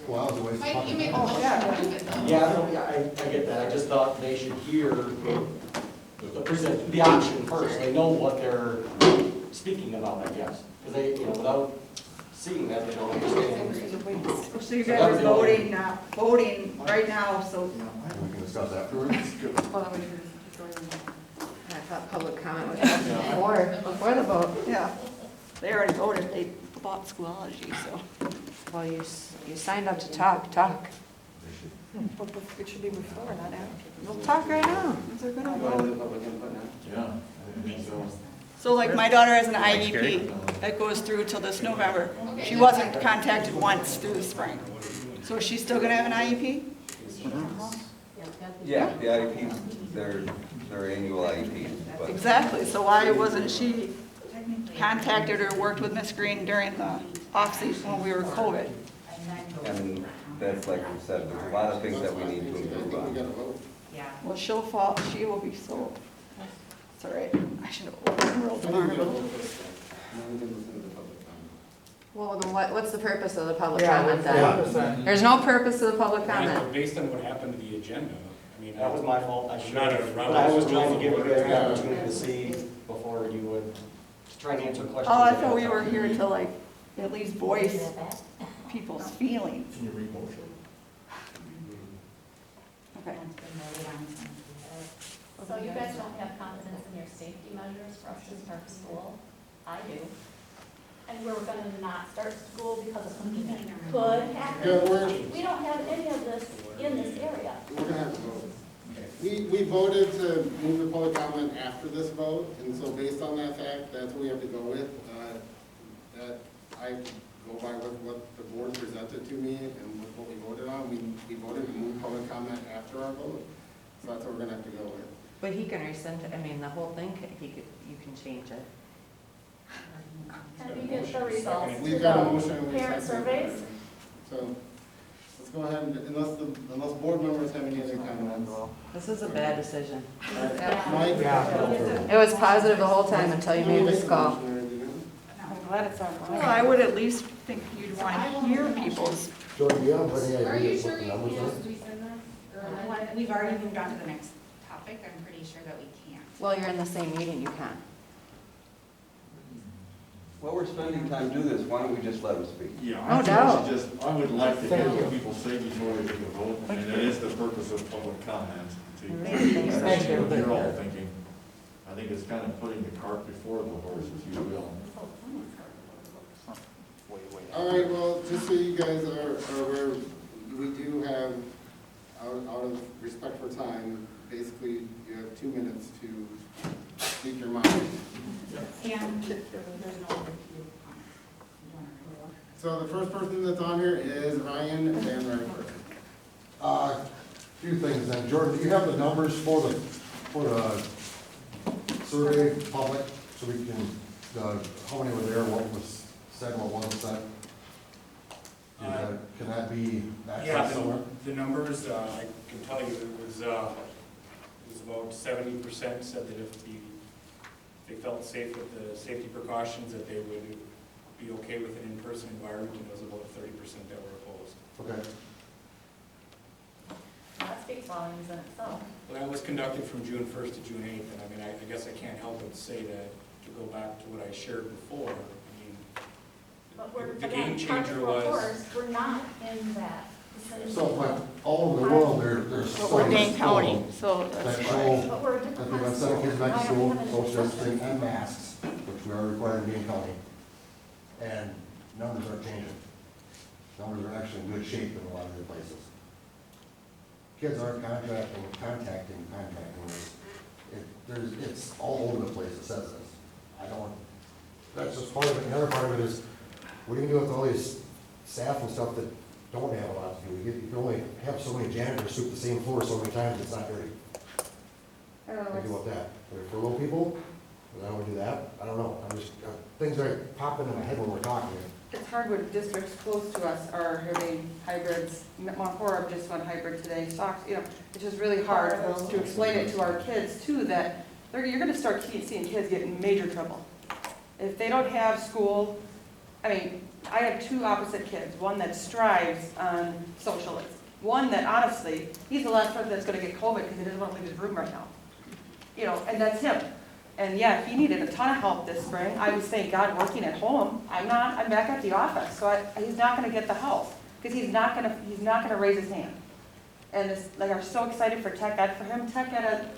Well, I was a waste of Mike, you public made the comment. motion to do it though. Yeah, I get that, I just thought they should hear the option first, they know what they're speaking about, I guess. Because they, you know, without seeing that, they don't understand. So you guys are voting right now, so. We can discuss afterwards. I thought public comment was before the vote. Yeah, they already voted, they bought Schoology, so. Well, you signed up to talk. But it should be before, not after. We'll talk right now. They're gonna vote. Yeah. So like my daughter has an IEP that goes through till this November. She wasn't contacted once through the spring. So is she still gonna have an IEP? Yeah, the IEPs, they're annual IEPs, but Exactly, so why wasn't she contacted or worked with Miss Green during the off-season when we were COVID? and that's like you said, there's a lot of things that we need to improve on. yeah. Well, she will be so, it's all right, I should have enrolled tomorrow. Well, then what's the purpose of the public Yeah, comment what's then? the- There's no purpose of the public I mean, comment. Based on what happened to the agenda, I mean. That was my fault, I should Not have, a but I was trying to give you guys the rubber- opportunity to see before you would try and answer questions. Oh, I that thought we have were come. here to like, at least voice people's feelings. Can you read motion? Okay. So you guys don't have confidence in your safety measures for us to start school? I do. And we're gonna not start school because of something that could Yeah, happen. We don't have any of this in this area. We're gonna have to vote. We voted to move the public comment after this vote, and so based on that fact, that's what we have to go with. That I go by with what the board presented to me and with what we voted on. We voted to move public comment after our vote, so that's what we're gonna have to go with. But he can rescind it, I mean, the whole thing, you can change it. And you get the results to We've got a motion. the and we parent second. surveys. So, let's go ahead, and unless board members have any other comments. This is a bad decision. Mike? It was positive the whole time until you made this call. I'm glad it's on. Well, I would at least think you'd want to hear people's. Jordan, do you have any Are idea you what sure the you numbers can are? rescind this? Or We've already moved on to the next topic, I'm pretty sure that we can't. Well, you're in the same meeting, you can. While we're spending time doing this, why don't we just let them speak? Yeah, No I think doubt. we should just, I would like to hear what people say before we take a vote, and it is the purpose of public comment. to see what you're all thinking. I think it's kind of putting the cart before the horse, if you will. All right, well, just so you guys are aware, we do have, out of respect for time, basically, you have 2 minutes to speak your mind. And there's no other queue. So the first person that's on here is Ryan Van Rykford. Few things then. Jordan, do you have the numbers for the survey public, so we can, how many were there, what was said, what wasn't said? Can that be Yeah, accessed somewhere? the numbers, I can tell you, it was about 70% said that if they felt safe with the safety precautions, that they would be okay with an in-person environment, and it was about 30% that were opposed. Okay. That speaks volumes in itself. Well, that was conducted from June 1st to June 8th, and I mean, I guess I can't help but say that, to go back to what I shared before, I mean, But we're, the again, game changer Park was, Forest, we're not in that. So, but all over the world, there's But we're Dane studies County, so that that's. show But we're a that different they're gonna send kids back to school, social distancing and masks, which we are required in Dane County. And numbers are changing. Numbers are actually in good shape in a lot of the places. Kids aren't contacting. It's all over the place, it says this. That's just part of it. Another part of it is, what do you do with all these staff and stuff that don't have a lot to do? You can only have so many janitors sweep the same floor so many times, it's not dirty. What do you do with that? For little people, I don't do that. I don't know. Things are popping in my head when we're talking. It's hard when districts close to us are having hybrids. Mount Horeb just went hybrid today. Sox, it's just really hard to explain it to our kids too, that you're gonna start seeing kids get in major trouble. If they don't have school, I mean, I have two opposite kids, one that strives on socialism. One that honestly, he's the last person that's gonna get COVID because he doesn't want to leave his room right now. And that's him. And yeah, he needed a ton of help this spring. I was, thank God, working at home. I'm back at the office, so he's not gonna get the help, because he's not gonna raise his hand. And it's, like, I'm so excited for tech ed for him. Tech ed,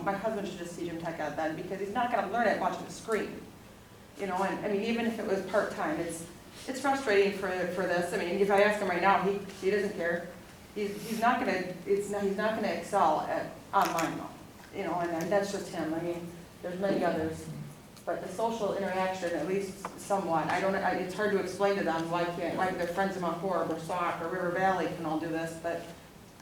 my husband should just teach him tech ed then, because he's not gonna learn it watching the screen. And I mean, even if it was part-time, it's frustrating for this. I mean, if I ask him right now, he doesn't care. He's not gonna excel at online though. And that's just him. I mean, there's many others, but the social interaction, at least somewhat, it's hard to explain to them why their friends in Mount Horeb or Sauk or River Valley can all do this, but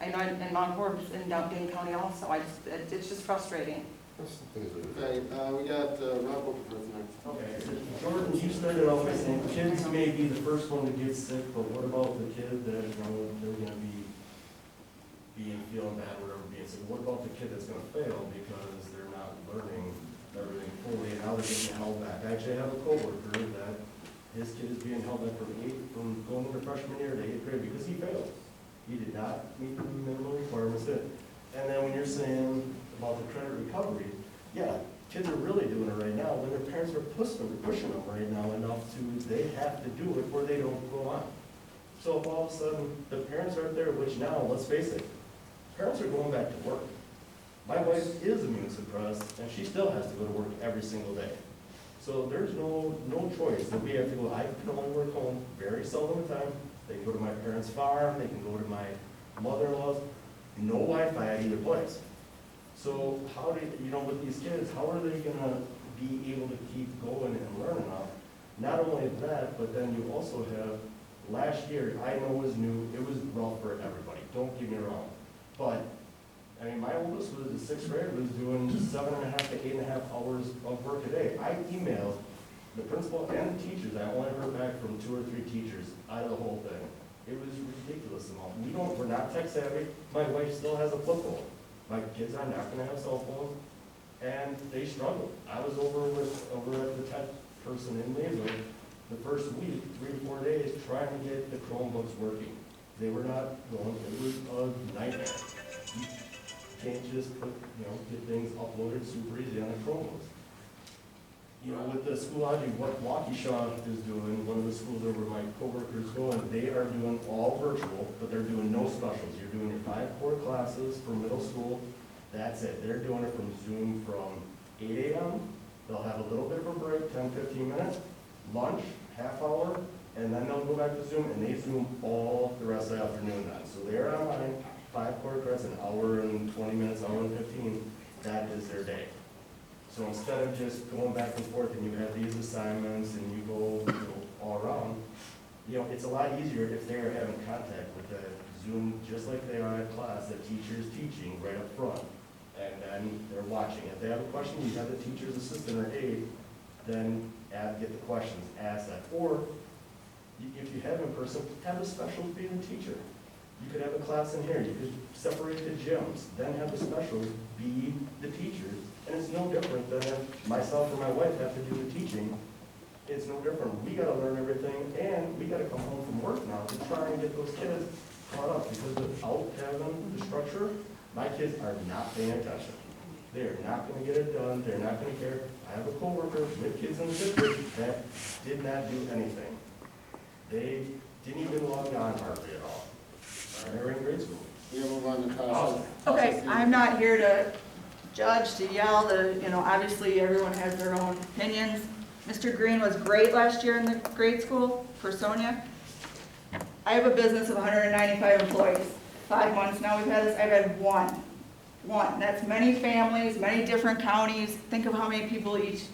I know in Mount Horeb, in Dane County also, it's just frustrating. Okay, we got Rob Oakenfoot next. Okay, so Jordan, you started off by saying kids may be the first one to get sick, but what about the kid that, they're gonna be feeling bad or whatever, being sick? What about the kid that's gonna fail because they're not learning everything fully and now they're getting held back? I actually have a coworker that his kid is being held back from going into freshman year to 8th grade because he failed. He did not meet the minimum requirements. And then when you're saying about the credit recovery, yeah, kids are really doing it right now, when their parents are pushing them right now enough to, they have to do it or they don't go on. So if all of a sudden, the parents aren't there, which now, let's face it, parents are going back to work. My wife is immune suppressed, and she still has to go to work every single day. So there's no choice that we have to go. I can only work home very seldom of the time. They can go to my parents' farm, they can go to my mother-in-law's, no Wi-Fi at either place. So how do, with these kids, how are they gonna be able to keep going and learning enough? Not only that, but then you also have, last year, I know was new, it was rough for everybody, don't get me wrong. But, I mean, my oldest was in sixth grade, was doing 7.5 to 8.5 hours of work a day. I emailed the principal and the teachers, I only heard back from 2 or 3 teachers out of the whole thing. It was ridiculous amount. We're not tech savvy, my wife still has a flip phone. My kids are not gonna have cell phones, and they struggle. I was over at the tech person in Maysville the first week, 3 to 4 days, trying to get the Chromebooks working. They were not going, it was a nightmare. You can't just put, get things uploaded super easy on the Chromebooks. With the Schoology, what Waukesha is doing, one of the schools over my coworkers going, they are doing all virtual, but they're doing no specials. You're doing your 5 core classes for middle school, that's it. They're doing it from Zoom from 8 a.m. They'll have a little bit of a break, 10, 15 minutes, lunch, half hour, and then they'll go back to Zoom, and they Zoom all the rest of the afternoon then. So they're online, 5 core credits, an hour and 20 minutes, hour and 15, that is their day. So instead of just going back and forth and you have these assignments and you go all around, it's a lot easier if they're having contact with the Zoom, just like they are at class, the teacher's teaching right up front. And then they're watching. If they have a question, you have the teacher's assistant or aide, then get the questions, ask that. Or if you have in person, have a special be the teacher. You could have a class in here, you could separate the gyms, then have the specials be the teachers. And it's no different than if myself or my wife have to do the teaching. It's no different. We gotta learn everything, and we gotta come home from work now to try and get those kids caught up, because without having the structure, my kids are not paying attention. They're not gonna get it done, they're not gonna care. I have a coworker with kids in the district that did not do anything. They didn't even log on hardly at all. They're in grade school. We move on to Tasha. Okay, I'm not here to judge, to yell, obviously everyone has their own opinions. Mr. Green was great last year in the grade school for Sonia. I have a business of 195 employees. 5 months now we've had this, I've had one. That's many families, many different counties. Think of how many people each,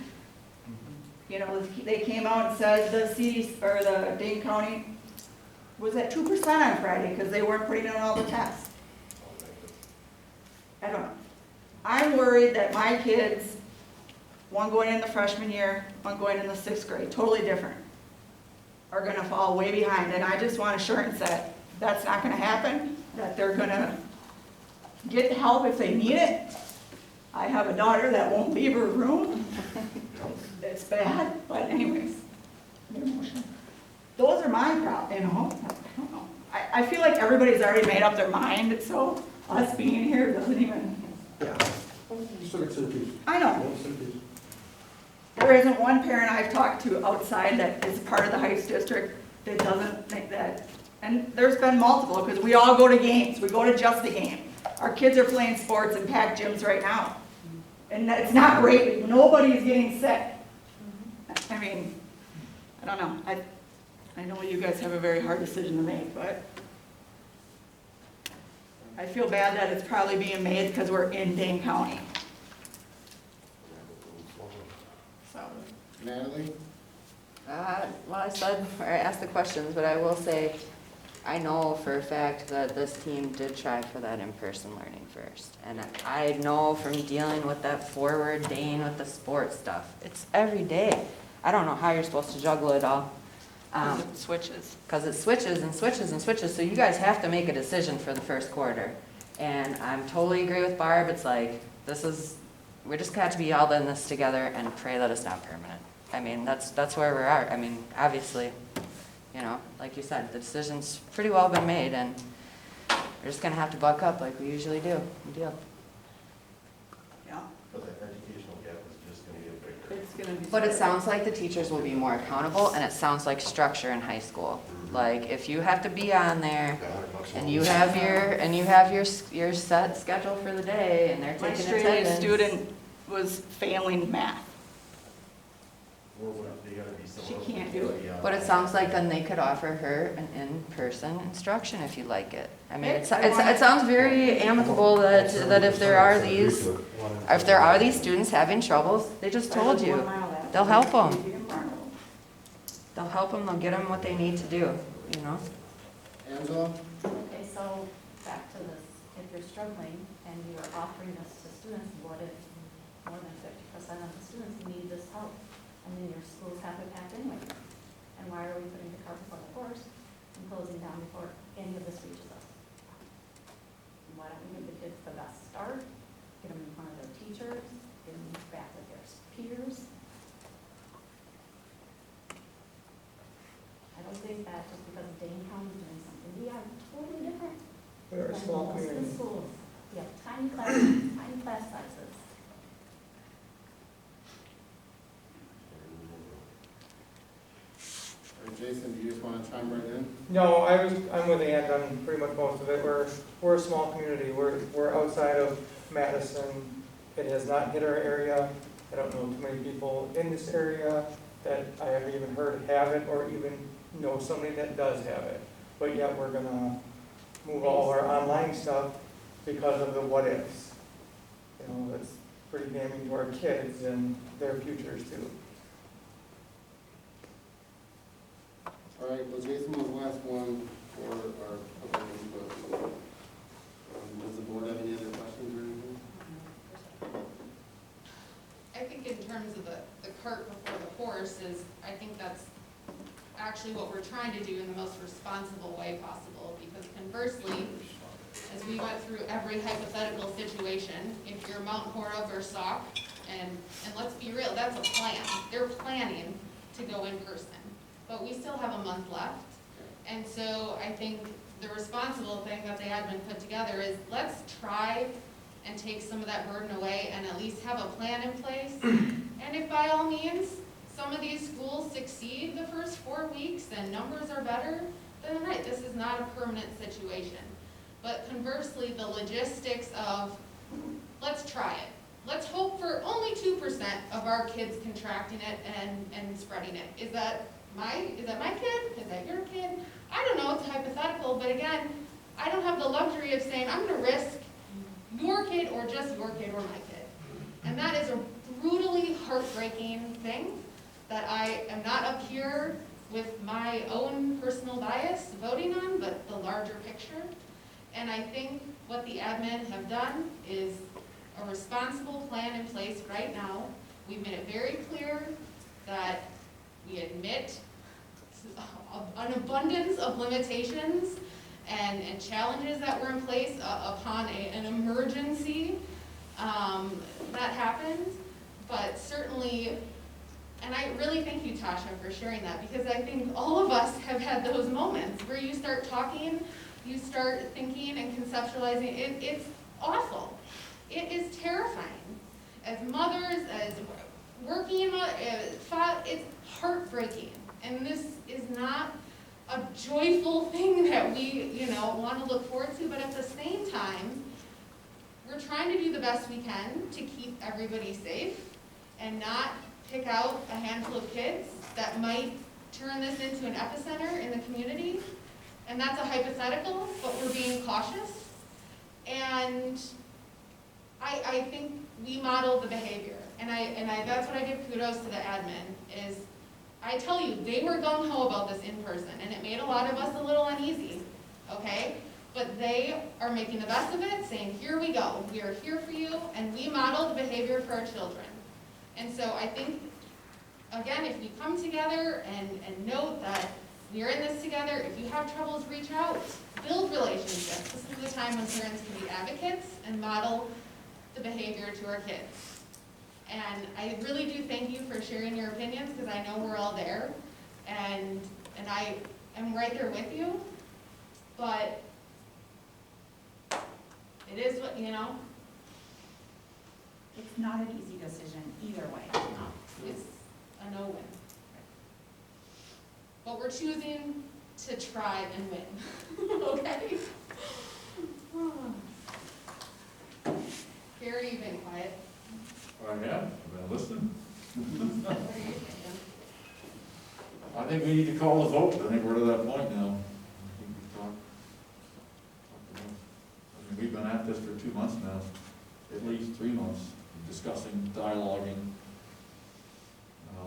they came out and said the CD, or the Dane County was at 2% on Friday because they weren't putting in all the tests. I don't know. I'm worried that my kids, one going in the freshman year, one going in the 6th grade, totally different, are gonna fall way behind. And I just want assurance that that's not gonna happen, that they're gonna get help if they need it. I have a daughter that won't leave her room. It's bad, but anyways. Those are my problems, I don't know. I feel like everybody's already made up their mind, so us being here doesn't even. I know. There isn't one parent I've talked to outside that is part of the Heights District that doesn't think that. And there's been multiple, because we all go to games. We go to just the game. Our kids are playing sports in packed gyms right now. And it's not great. Nobody's getting sick. I mean, I don't know. I know you guys have a very hard decision to make, but I feel bad that it's probably being made because we're in Dane County. So. Natalie? Well, I said, or I asked the questions, but I will say, I know for a fact that this team did try for that in-person learning first. And I know from dealing with that forward Dane with the sports stuff, it's every day. I don't know how you're supposed to juggle it all. Because it switches. Because it switches and switches and switches, so you guys have to make a decision for the first quarter. And I'm totally agree with Barb, it's like, we just got to be all in this together and pray that it's not permanent. I mean, that's where we are. I mean, obviously, like you said, the decision's pretty well been made, and we're just gonna have to buck up like we usually do. But that educational gap is It's gonna be. But it sounds like the teachers will be more accountable, and it sounds like structure in high school. Like, if you have to be on there, and you have your set schedule for the day, and they're My taking Australian attendance. student was failing math. Or what, they gotta be someone She else can't that do can it. be on But it there. sounds like then they could offer her an in-person instruction if you like it. I mean, I want- it sounds very amicable that if there are these students having troubles, they just told you. They'll help them. They'll help them, they'll get them what they need to do, you know? Angela? Okay, so back to this, if you're struggling and you're offering this to students, what if more than 50% of the students need this help? And then your schools have it packed anyway. And why are we putting the cart before the horse and closing down before any of this reaches us? And why don't we give the kids the best start, get them in front of their teachers, get them back with their peers? I don't think that just because Dane County is doing something, we are totally different. We're a than small most of the community. schools. We have tiny classes, tiny class sizes. Or Jason, do you just want to chime right in? No, I'm with Ann on pretty much most of it. We're a small community. We're outside of Madison. It has not hit our area. I don't know too many people in this area that I haven't even heard have it or even know somebody that does have it. But yet we're gonna move all our online stuff because of the what ifs. You know, it's pretty damning to our kids and their futures too. All right, well, Jason was the last one for our public input. Does the board have any other questions or anything? I think in terms of the cart before the horse is, I think that's actually what we're trying to do in the most responsible way possible, because conversely, as we went through every hypothetical situation, if you're Mount Horeb or Sauk, and let's be real, that's a plan. They're planning to go in person, but we still have a month left. And so I think the responsible thing that the admin put together is, let's try and take some of that burden away and at least have a plan in place. And if by all means, some of these schools succeed the first 4 weeks and numbers are better, then right, this is not a permanent situation. But conversely, the logistics of, let's try it. Let's hope for only 2% of our kids contracting it and spreading it. Is that my kid? Is that your kid? I don't know, it's hypothetical, but again, I don't have the luxury of saying, I'm gonna risk your kid or just your kid or my kid. And that is a brutally heartbreaking thing that I am not up here with my own personal bias voting on, but the larger picture. And I think what the admin have done is a responsible plan in place right now. We've made it very clear that we admit an abundance of limitations and challenges that were in place upon an emergency that happened. But certainly, and I really thank you, Tasha, for sharing that, because I think all of us have had those moments where you start talking, you start thinking and conceptualizing. It's awful. It is terrifying. As mothers, as working, it's heartbreaking. And this is not a joyful thing that we, want to look forward to, but at the same time, we're trying to do the best we can to keep everybody safe and not pick out a handful of kids that might turn this into an epicenter in the community. And that's a hypothetical, but we're being cautious. And I think we modeled the behavior. And that's what I give kudos to the admin, is I tell you, they were gung-ho about this in person, and it made a lot of us a little uneasy, okay? But they are making the best of it, saying, here we go, we are here for you, and we model the behavior for our children. And so I think, again, if we come together and note that we are in this together, if you have troubles, reach out, build relationships. This is the time when parents can be advocates and model the behavior to our kids. And I really do thank you for sharing your opinions, because I know we're all there, and I am right there with you, but it is what, It's not an easy decision either way. it's a no-win. But we're choosing to try and win, okay? Gary, you've been quiet. I have, I've been listening. What are you thinking? I think we need to call the vote. I think we're to that point now. I think we've talked about- I mean, we've been at this for 2 months now, at least 3 months, discussing, dialoguing,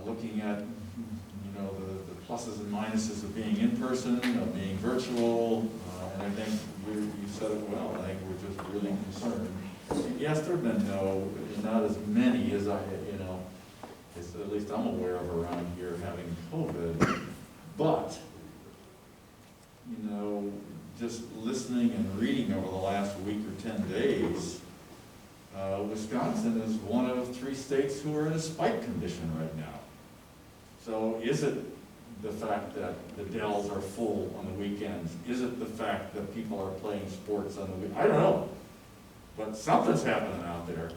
looking at, you know, the pluses and minuses of being in person, of being virtual, and I think you said it well. I think we're just really concerned. Yes, there've been not as many as at least I'm aware of around here having COVID, but, you know, just listening and reading over the last week or 10 days, Wisconsin is one of 3 states who are in a spike condition right now. So is it the fact that the Dells are full on the weekends? Is it the fact that people are playing sports on the weekends? I don't know. But something's happening out there.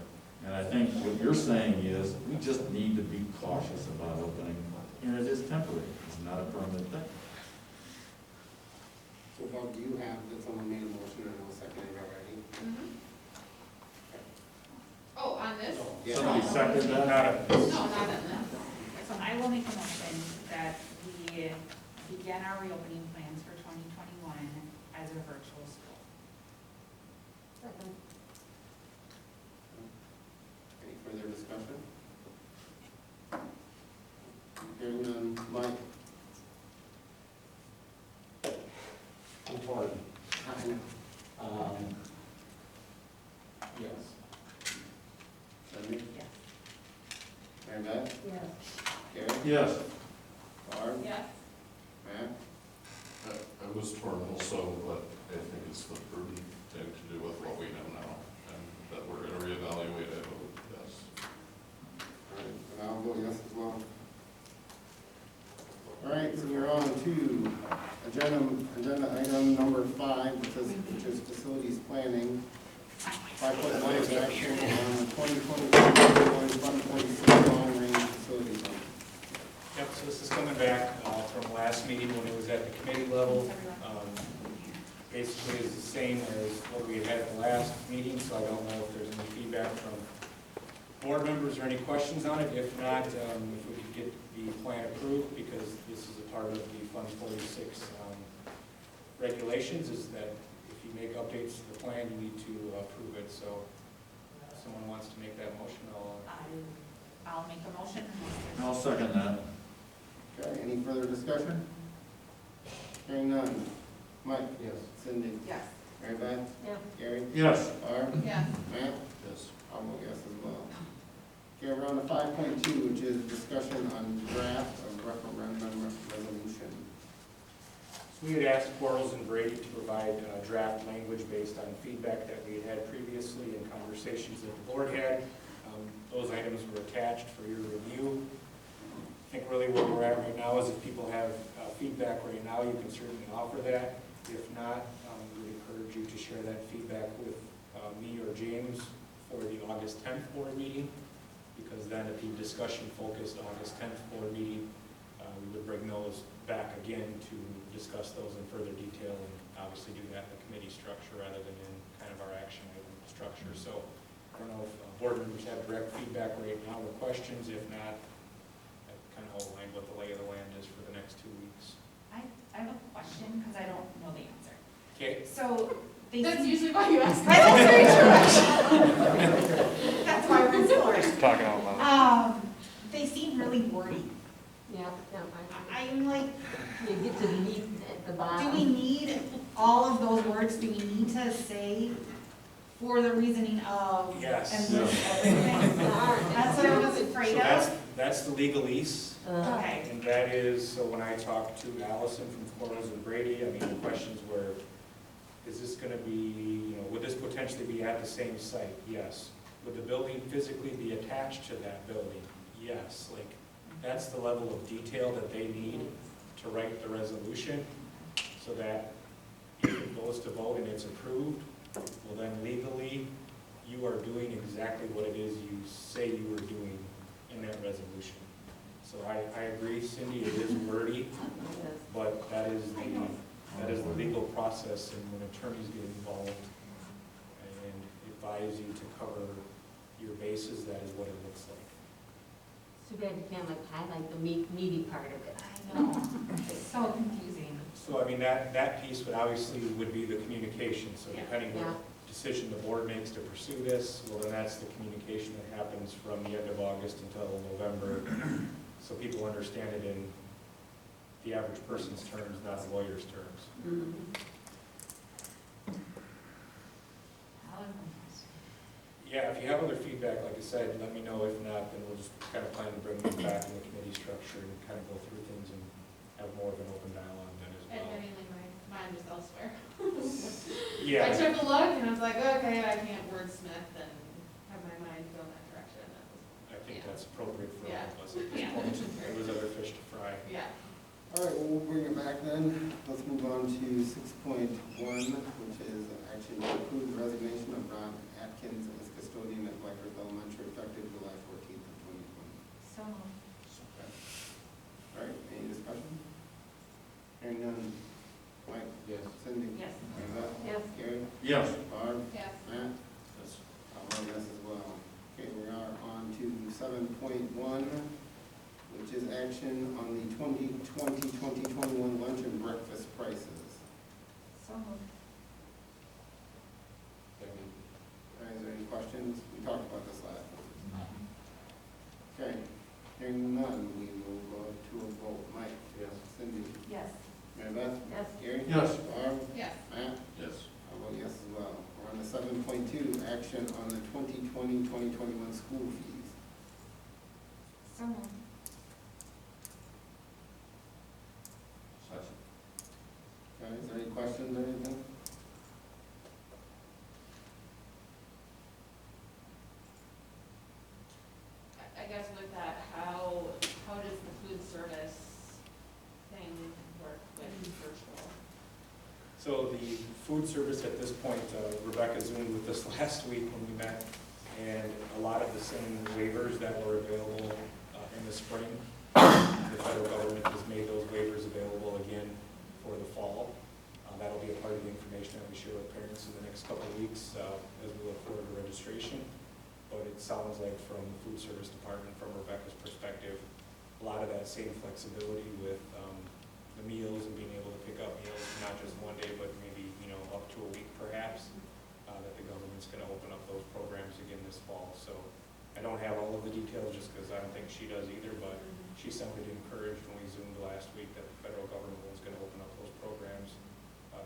And I think what you're saying is we just need to be cautious about opening. And it is temporary. It's not a permanent thing. So Bob, do you have that someone made a motion and will second it already? Oh, on this? Yeah. Somebody seconded that? No, not on this. So I will make a motion that we begin our reopening plans for 2021 as a virtual school. Any further discussion? Hearing none, Mike? Important. Yes. Cindy? Yes. Mary Beth? Yes. Gary? Yes. Barb? Yes. Matt? I was torn also, but I think it's the prudent thing to do with what we know now, and that we're gonna reevaluate it, yes. All right, and I'll vote yes as well. All right, so we're on to agenda item number 5, which is facilities planning. 5.1 is action on the 2020-2021 long-range facility plan. Yep, so this is coming back from last meeting when it was at the committee level. Basically is the same as what we had at the last meeting, so I don't know if there's any feedback from board members or any questions on it. If not, if we could get the plan approved, because this is a part of the Fund 46 regulations, is that if you make updates to the plan, you need to approve it. So if someone wants to make that motion, I'll make a motion. I'll second that. Okay, any further discussion? Hearing none. Mike? Yes. Cindy? Yes. Mary Beth? Yeah. Gary? Yes. Barb? Yes. Matt? Yes. I'll vote yes as well. Okay, we're on to 5.2, which is discussion on draft of referendum resolution. So we had asked Quarles and Brady to provide draft language based on feedback that we had previously and conversations that the board had. Those items were attached for your review. I think really where we're at right now is if people have feedback right now, you can certainly offer that. If not, we would encourage you to share that feedback with me or James for the August 10th board meeting, because then at the discussion-focused August 10th board meeting, we would bring those back again to discuss those in further detail and obviously do that in the committee structure rather than in kind of our action item structure. So I don't know if board members have direct feedback right now or questions. If not, I kind of outlined what the lay of the land is for the next 2 weeks. I have a question because I don't know the answer. Okay. So they That's seem- usually why you ask. That's very true. That's why we're in school. Talking out loud. They seem really wordy. Yeah, I'm like, you get to the meat at the do bottom. we need all of those words? Do we need to say for the reasoning of? Yes. And list everything? That's what I was afraid of. That's the legalese. Okay. And that is, so when I talked to Allison from Quarles and Brady, I mean, the questions were, is this gonna be, would this potentially be at the same site? Yes. Would the building physically be attached to that building? Yes. Like, that's the level of detail that they need to write the resolution, so that if it goes to vote and it's approved, well then legally, you are doing exactly what it is you say you were doing in that resolution. So I agree, Cindy, it is wordy, but that is the legal process, and when attorneys get involved and advise you to cover your bases, that is what it looks like. Too bad you can't like highlight the meaty part of it. I know, it's so confusing. So, I mean, that piece would obviously would be the communication, so Yeah. depending Yeah. what decision the board makes to pursue this, well, then that's the communication that happens from the end of August until November, so people understand it in the average person's terms, not the lawyer's terms. Mhm. Yeah, if you have other feedback, like I said, let me know. If not, then we'll just kind of plan to bring them back in the committee structure and kind of go through things and have more of an open dialogue then as well. Admittingly, my mind was elsewhere. Yeah. I took a look and I was like, okay, I can't wordsmith and have my mind go in that direction. That was, I think that's appropriate for all of us at this Yeah. point. There was other fish to fry. yeah. All right, well, we'll bring it back then. Let's move on to 6.1, which is action to approve the resignation of Ron Atkins as custodian at Blackbird Elementary effective July 14th of 2020. So moved. All right, any discussion? Hearing none. Mike? Yes. Cindy? Yes. Mary Beth? Yes. Gary? Yes. Barb? Yes. Matt? Yes. I'll vote yes as well. Okay, we are on to 7.1, which is action on the 2020-2021 lunch and breakfast prices. So moved. Second. All right, is there any questions? We talked about this last time. Okay, hearing none, we will go to a vote. Mike? Yes. Cindy? Yes. Mary Beth? Yes. Gary? Yes. Barb? Yes. Matt? Yes. I'll vote yes as well. We're on to 7.2, action on the 2020-2021 school fees. So moved. Okay, is there any questions or anything? I guess with that, how does the food service thing work with virtual? So the food service at this point, Rebecca Zoomed with us last week when we met, and a lot of the same waivers that were available in the spring, the federal government has made those waivers available again for the fall. That'll be a part of the information that we share with parents in the next couple of weeks as we look forward to registration. But it sounds like from the food service department, from Rebecca's perspective, a lot of that same flexibility with the meals and being able to pick up meals, not just one day, but maybe, up to a week perhaps, that the government's gonna open up those programs again this fall. So I don't have all of the details just because I don't think she does either, but she sounded encouraged when we Zoomed last week that the federal government was gonna open up those programs,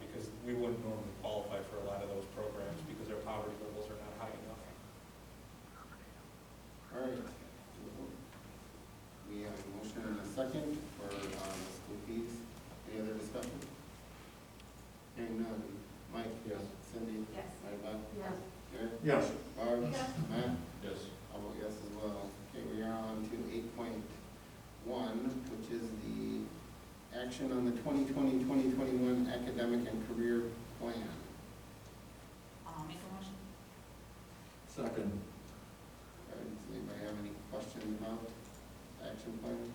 because we wouldn't normally qualify for a lot of those programs because our poverty levels are not high enough. All right. We have a motion and a second for school fees. Any other discussion? Hearing none. Mike? Yes. Cindy? Yes. Mary Beth? Yes. Gary? Yes. Barb? Yes. Matt? Yes. I'll vote yes as well. Okay, we are on to 8.1, which is the action on the 2020-2021 academic and career plan. I'll make a motion. Second. Does anybody have any questions about the action plan?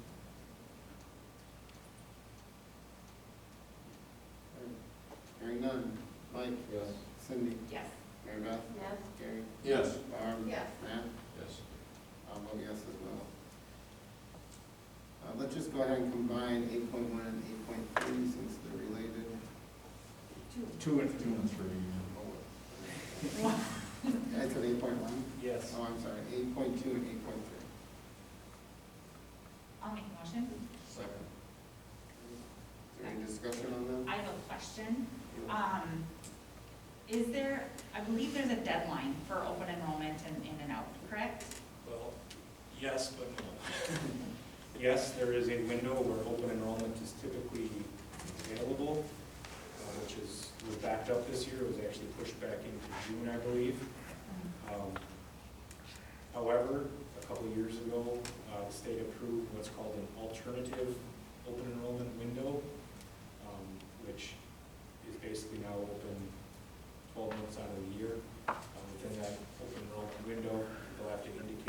Hearing none. Mike? Yes. Cindy? Yes. Mary Beth? Yes. Gary? Yes. Barb? Yes. Matt? Yes. I'll vote yes as well. Let's just go ahead and combine 8.1 and 8.3 since they're related. Two and three. I said 8.1? Yes. Oh, I'm sorry, 8.2 and 8.3. I'll make a motion. Second. Is there any discussion on them? I have a question. Is there, I believe there's a deadline for open enrollment and in and out, correct? Well, yes, but no. Yes, there is a window where open enrollment is typically available, was backed up this year. It was actually pushed back into June, I believe. However, a couple of years ago, the state approved what's called an alternative open enrollment window, which is basically now open 12 months out of the year. Within that open enrollment window, you'll have to indicate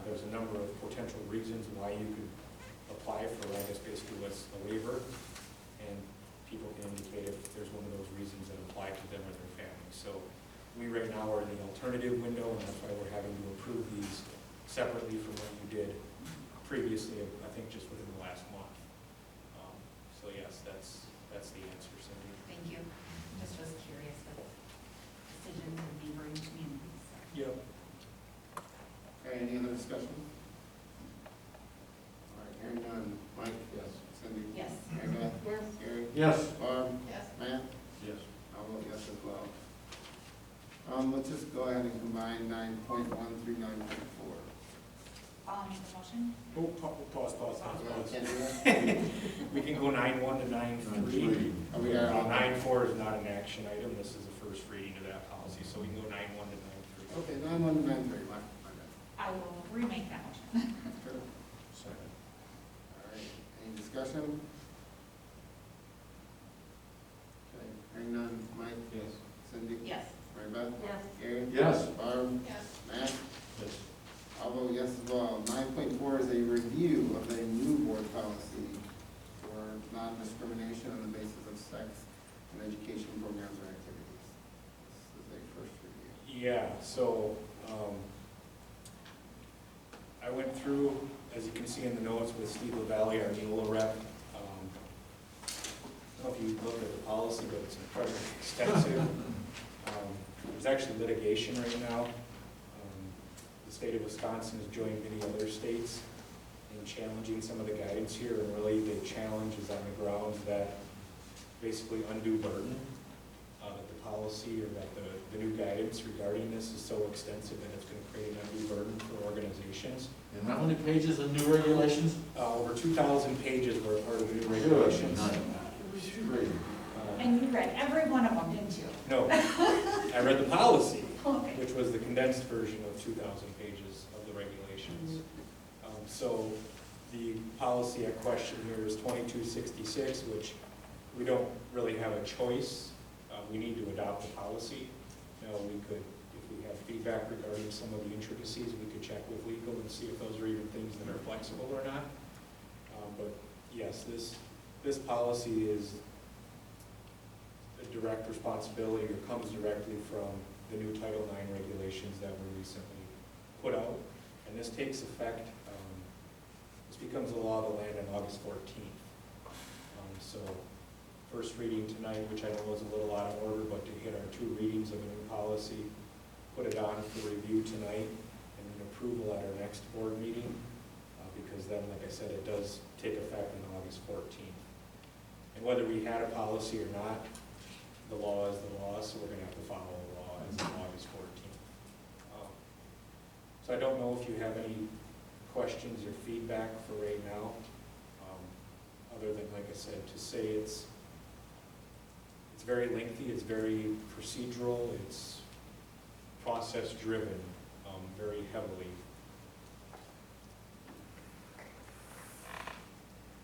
there's a number of potential reasons why you could now are in the alternative window, and that's why we're having to approve these separately from what you did previously, I think just within the last month. So yes, that's the answer, Cindy. Thank you. Just was curious with decisions in neighboring communities. Yep. Okay, any other discussion? All right, hearing none. Mike? Yes. Cindy? Yes. Mary Beth? Yes. Gary? Yes. Barb? Yes. Matt? Yes. I'll vote yes as well. Let's just go ahead and combine 9.1 through 9.4. The motion? Oh, pause. Can't do that? We can go 9.1 to 9.3. Oh, we got it. 9.4 is not an action item, this is the first reading of that policy, so we can go 9.1 to 9.3. Okay, 9.1 to 9.3, my bad. I will remake that motion. Sure. Second. All right, any discussion? Okay, hearing none. Mike? Yes. Cindy? Yes. Mary Beth? Yes. Gary? Yes. Barb? Yes. Matt? Yes. I'll vote yes as well. 9.4 is a review of the new board policy for non-discrimination on the basis of sex in education programs or activities. This is a first review. Yeah, so, I went through, as you can see in the notes, with Steve LaValle, our Neola rep. I don't know if you looked at the policy, but it's incredibly extensive. There's actually litigation right now. The state of Wisconsin has joined many other states in challenging some of the guidance here, and really the challenge is on the grounds that basically undue burden, that the policy or that the new guidance regarding this is so extensive that it's going to create an undue burden for organizations. And how many pages of new regulations? Over 2,000 pages were part of the new regulations. Great. And you read every one of them, didn't you? No, I read the policy, Okay. which was the condensed version of 2,000 pages of the regulations. So the policy at question here is 2266, which we don't really have a choice. We need to adopt the policy. Now, we could, if we have feedback regarding some of the intricacies, we could check with legal and see if those are even things that are flexible or not. But yes, this policy is a direct responsibility or comes directly from the new Title IX regulations that were recently put out. And this takes effect, this becomes a law of the land on August 14th. So first reading tonight, which I know is a little out of order, but to hit our 2 readings of a new policy, put it on for review tonight and then approval at our next board meeting, because then, like I said, it does take effect on August 14th. And whether we had a policy or not, the law is the law, so we're going to have to follow the law as of August 14th. So I don't know if you have any questions or feedback for right now, other than, like I said, to say it's very lengthy, it's very procedural, it's process-driven, very heavily.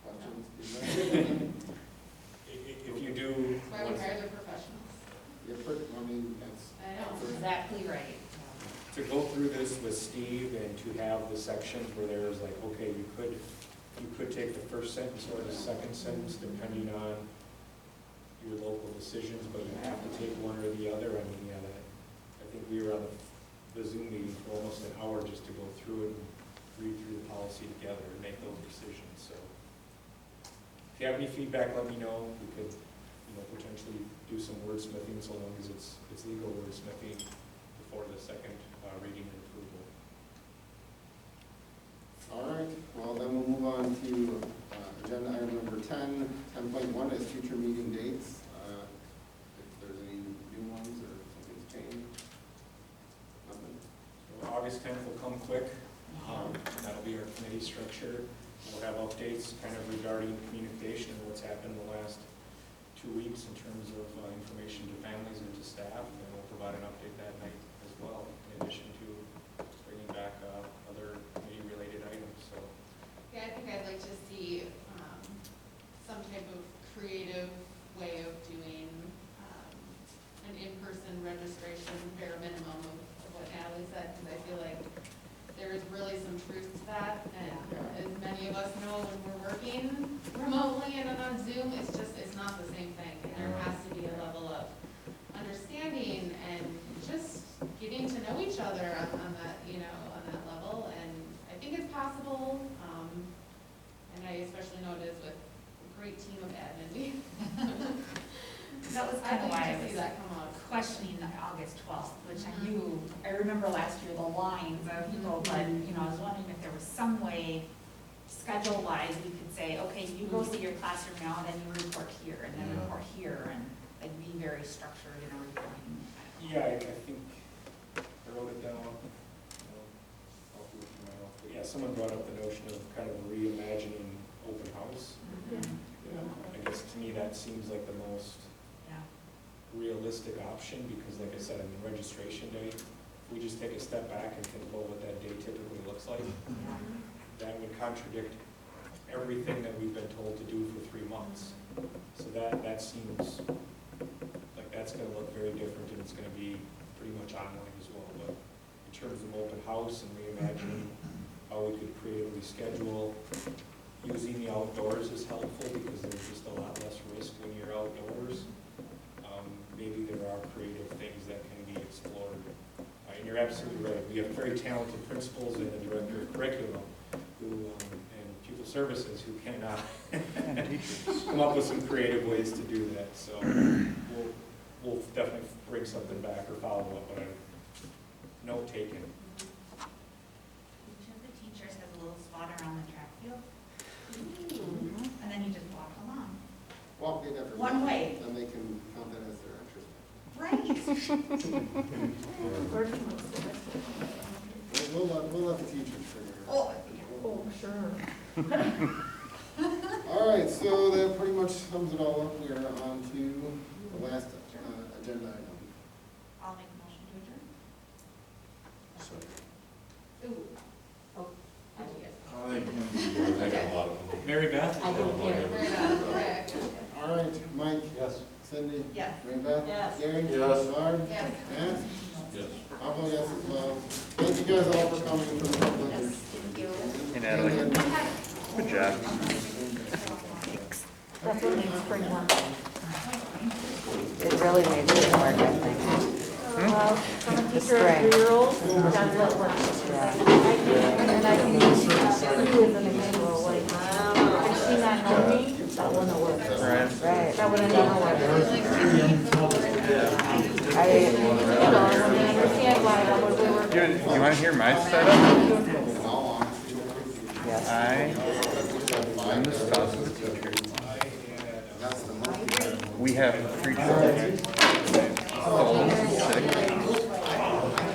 Questions? If you do. That's why we hire the professionals. I mean, that's. I know. Exactly right. To go through this with Steve and to have the sections where there's like, okay, you could take the first sentence or the second sentence depending on your local decisions, but you have to take one or the other. I mean, yeah, I think we were on the Zoom meeting for almost an hour just to go through it and read through the policy together and make those decisions. So if you have any feedback, let me know. We could, potentially do some wordsmithing so long as it's legal wordsmithing before the second reading and approval. All right, well, then we'll move on to agenda item number 10. 10.1 is future meeting dates. If there's any new ones or something's changed. Nothing. So August 10th will come quick. That'll be our committee structure. We'll have updates kind of regarding communication and what's happened in the last 2 weeks in terms of information to families and to staff. And we'll provide an update that night as well, in addition to bringing back other committee-related items. So. Yeah, I think I'd like to see some type of creative way of doing an in-person registration, bare minimum of what Natalie said, because I feel like there is really some truth to that, and as many of us know, when we're working remotely and on Zoom, it's not the same thing. And there has to be a level of understanding and just getting to know each other on that, you know, on that level, and I think it's possible, and I especially know it is with a great team of admin. That was I'd kind of like why to I see was that come out. questioning the August 12th, which I knew, I remember last year the lines of people, but, you know, I was wondering if there was some way, schedule-wise, we could say, okay, you go see your classroom now, then you report here, and then report here, and like be very structured in our reporting. Yeah, I think I wrote it down. I'll do it tomorrow. But yeah, someone brought up the notion of kind of reimagining open house. I guess to me, that seems like the most realistic option, because like I said, I mean, registration day, if we just take a step back and think about what that day typically looks like, that would contradict everything that we've been told to do for 3 months. So that seems like that's gonna look very different, and it's gonna be pretty much online as well. But in terms of open house and reimagining how we could creatively schedule, using the outdoors is helpful because there's just a lot less risk when you're outdoors. Maybe there are creative things that can be explored. And you're absolutely right. We have very talented principals and a director of curriculum who, and pupil services who can come up with some creative ways to do that. So we'll definitely bring something back or follow up, but note taken. Each of the teachers has a little spot around the track field, and then you just walk along. Walk it every One way. And they can count that as their interest. Right. We'll let the teachers figure it out. Oh, sure. All right, so that pretty much sums it all up. We are on to the last agenda item. I'll make a motion to adjourn. Ooh. Oh, I got a lot of them. Mary Beth? I don't care. Very good. Okay. All right, Mike? Yes. Cindy? Yes. Mary Beth? Yes. Gary? Yes. Barb? Yes. Matt? Yes. I'll vote yes as well. Thank you guys all for coming from the public. Yes, thank you. Hey Natalie, good job. That's what makes spring work. It really made it work, I think. From a The teacher spring. of 3-year-olds, that's what works. And I can use you as an example, like, if she not know me, that wouldn't have worked. Right. That would have never worked. I mean, understand why that would have worked. You want to hear my setup? I'm the spouse of the teacher. We have 3 children. The oldest is 6.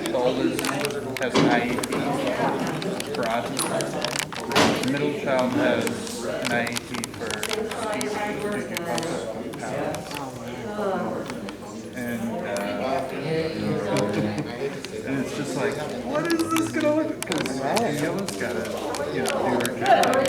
The oldest has an IEP for autism. The middle child has an IEP for speech and it's just like, what is this gonna look? Because Mia's gotta, do her job.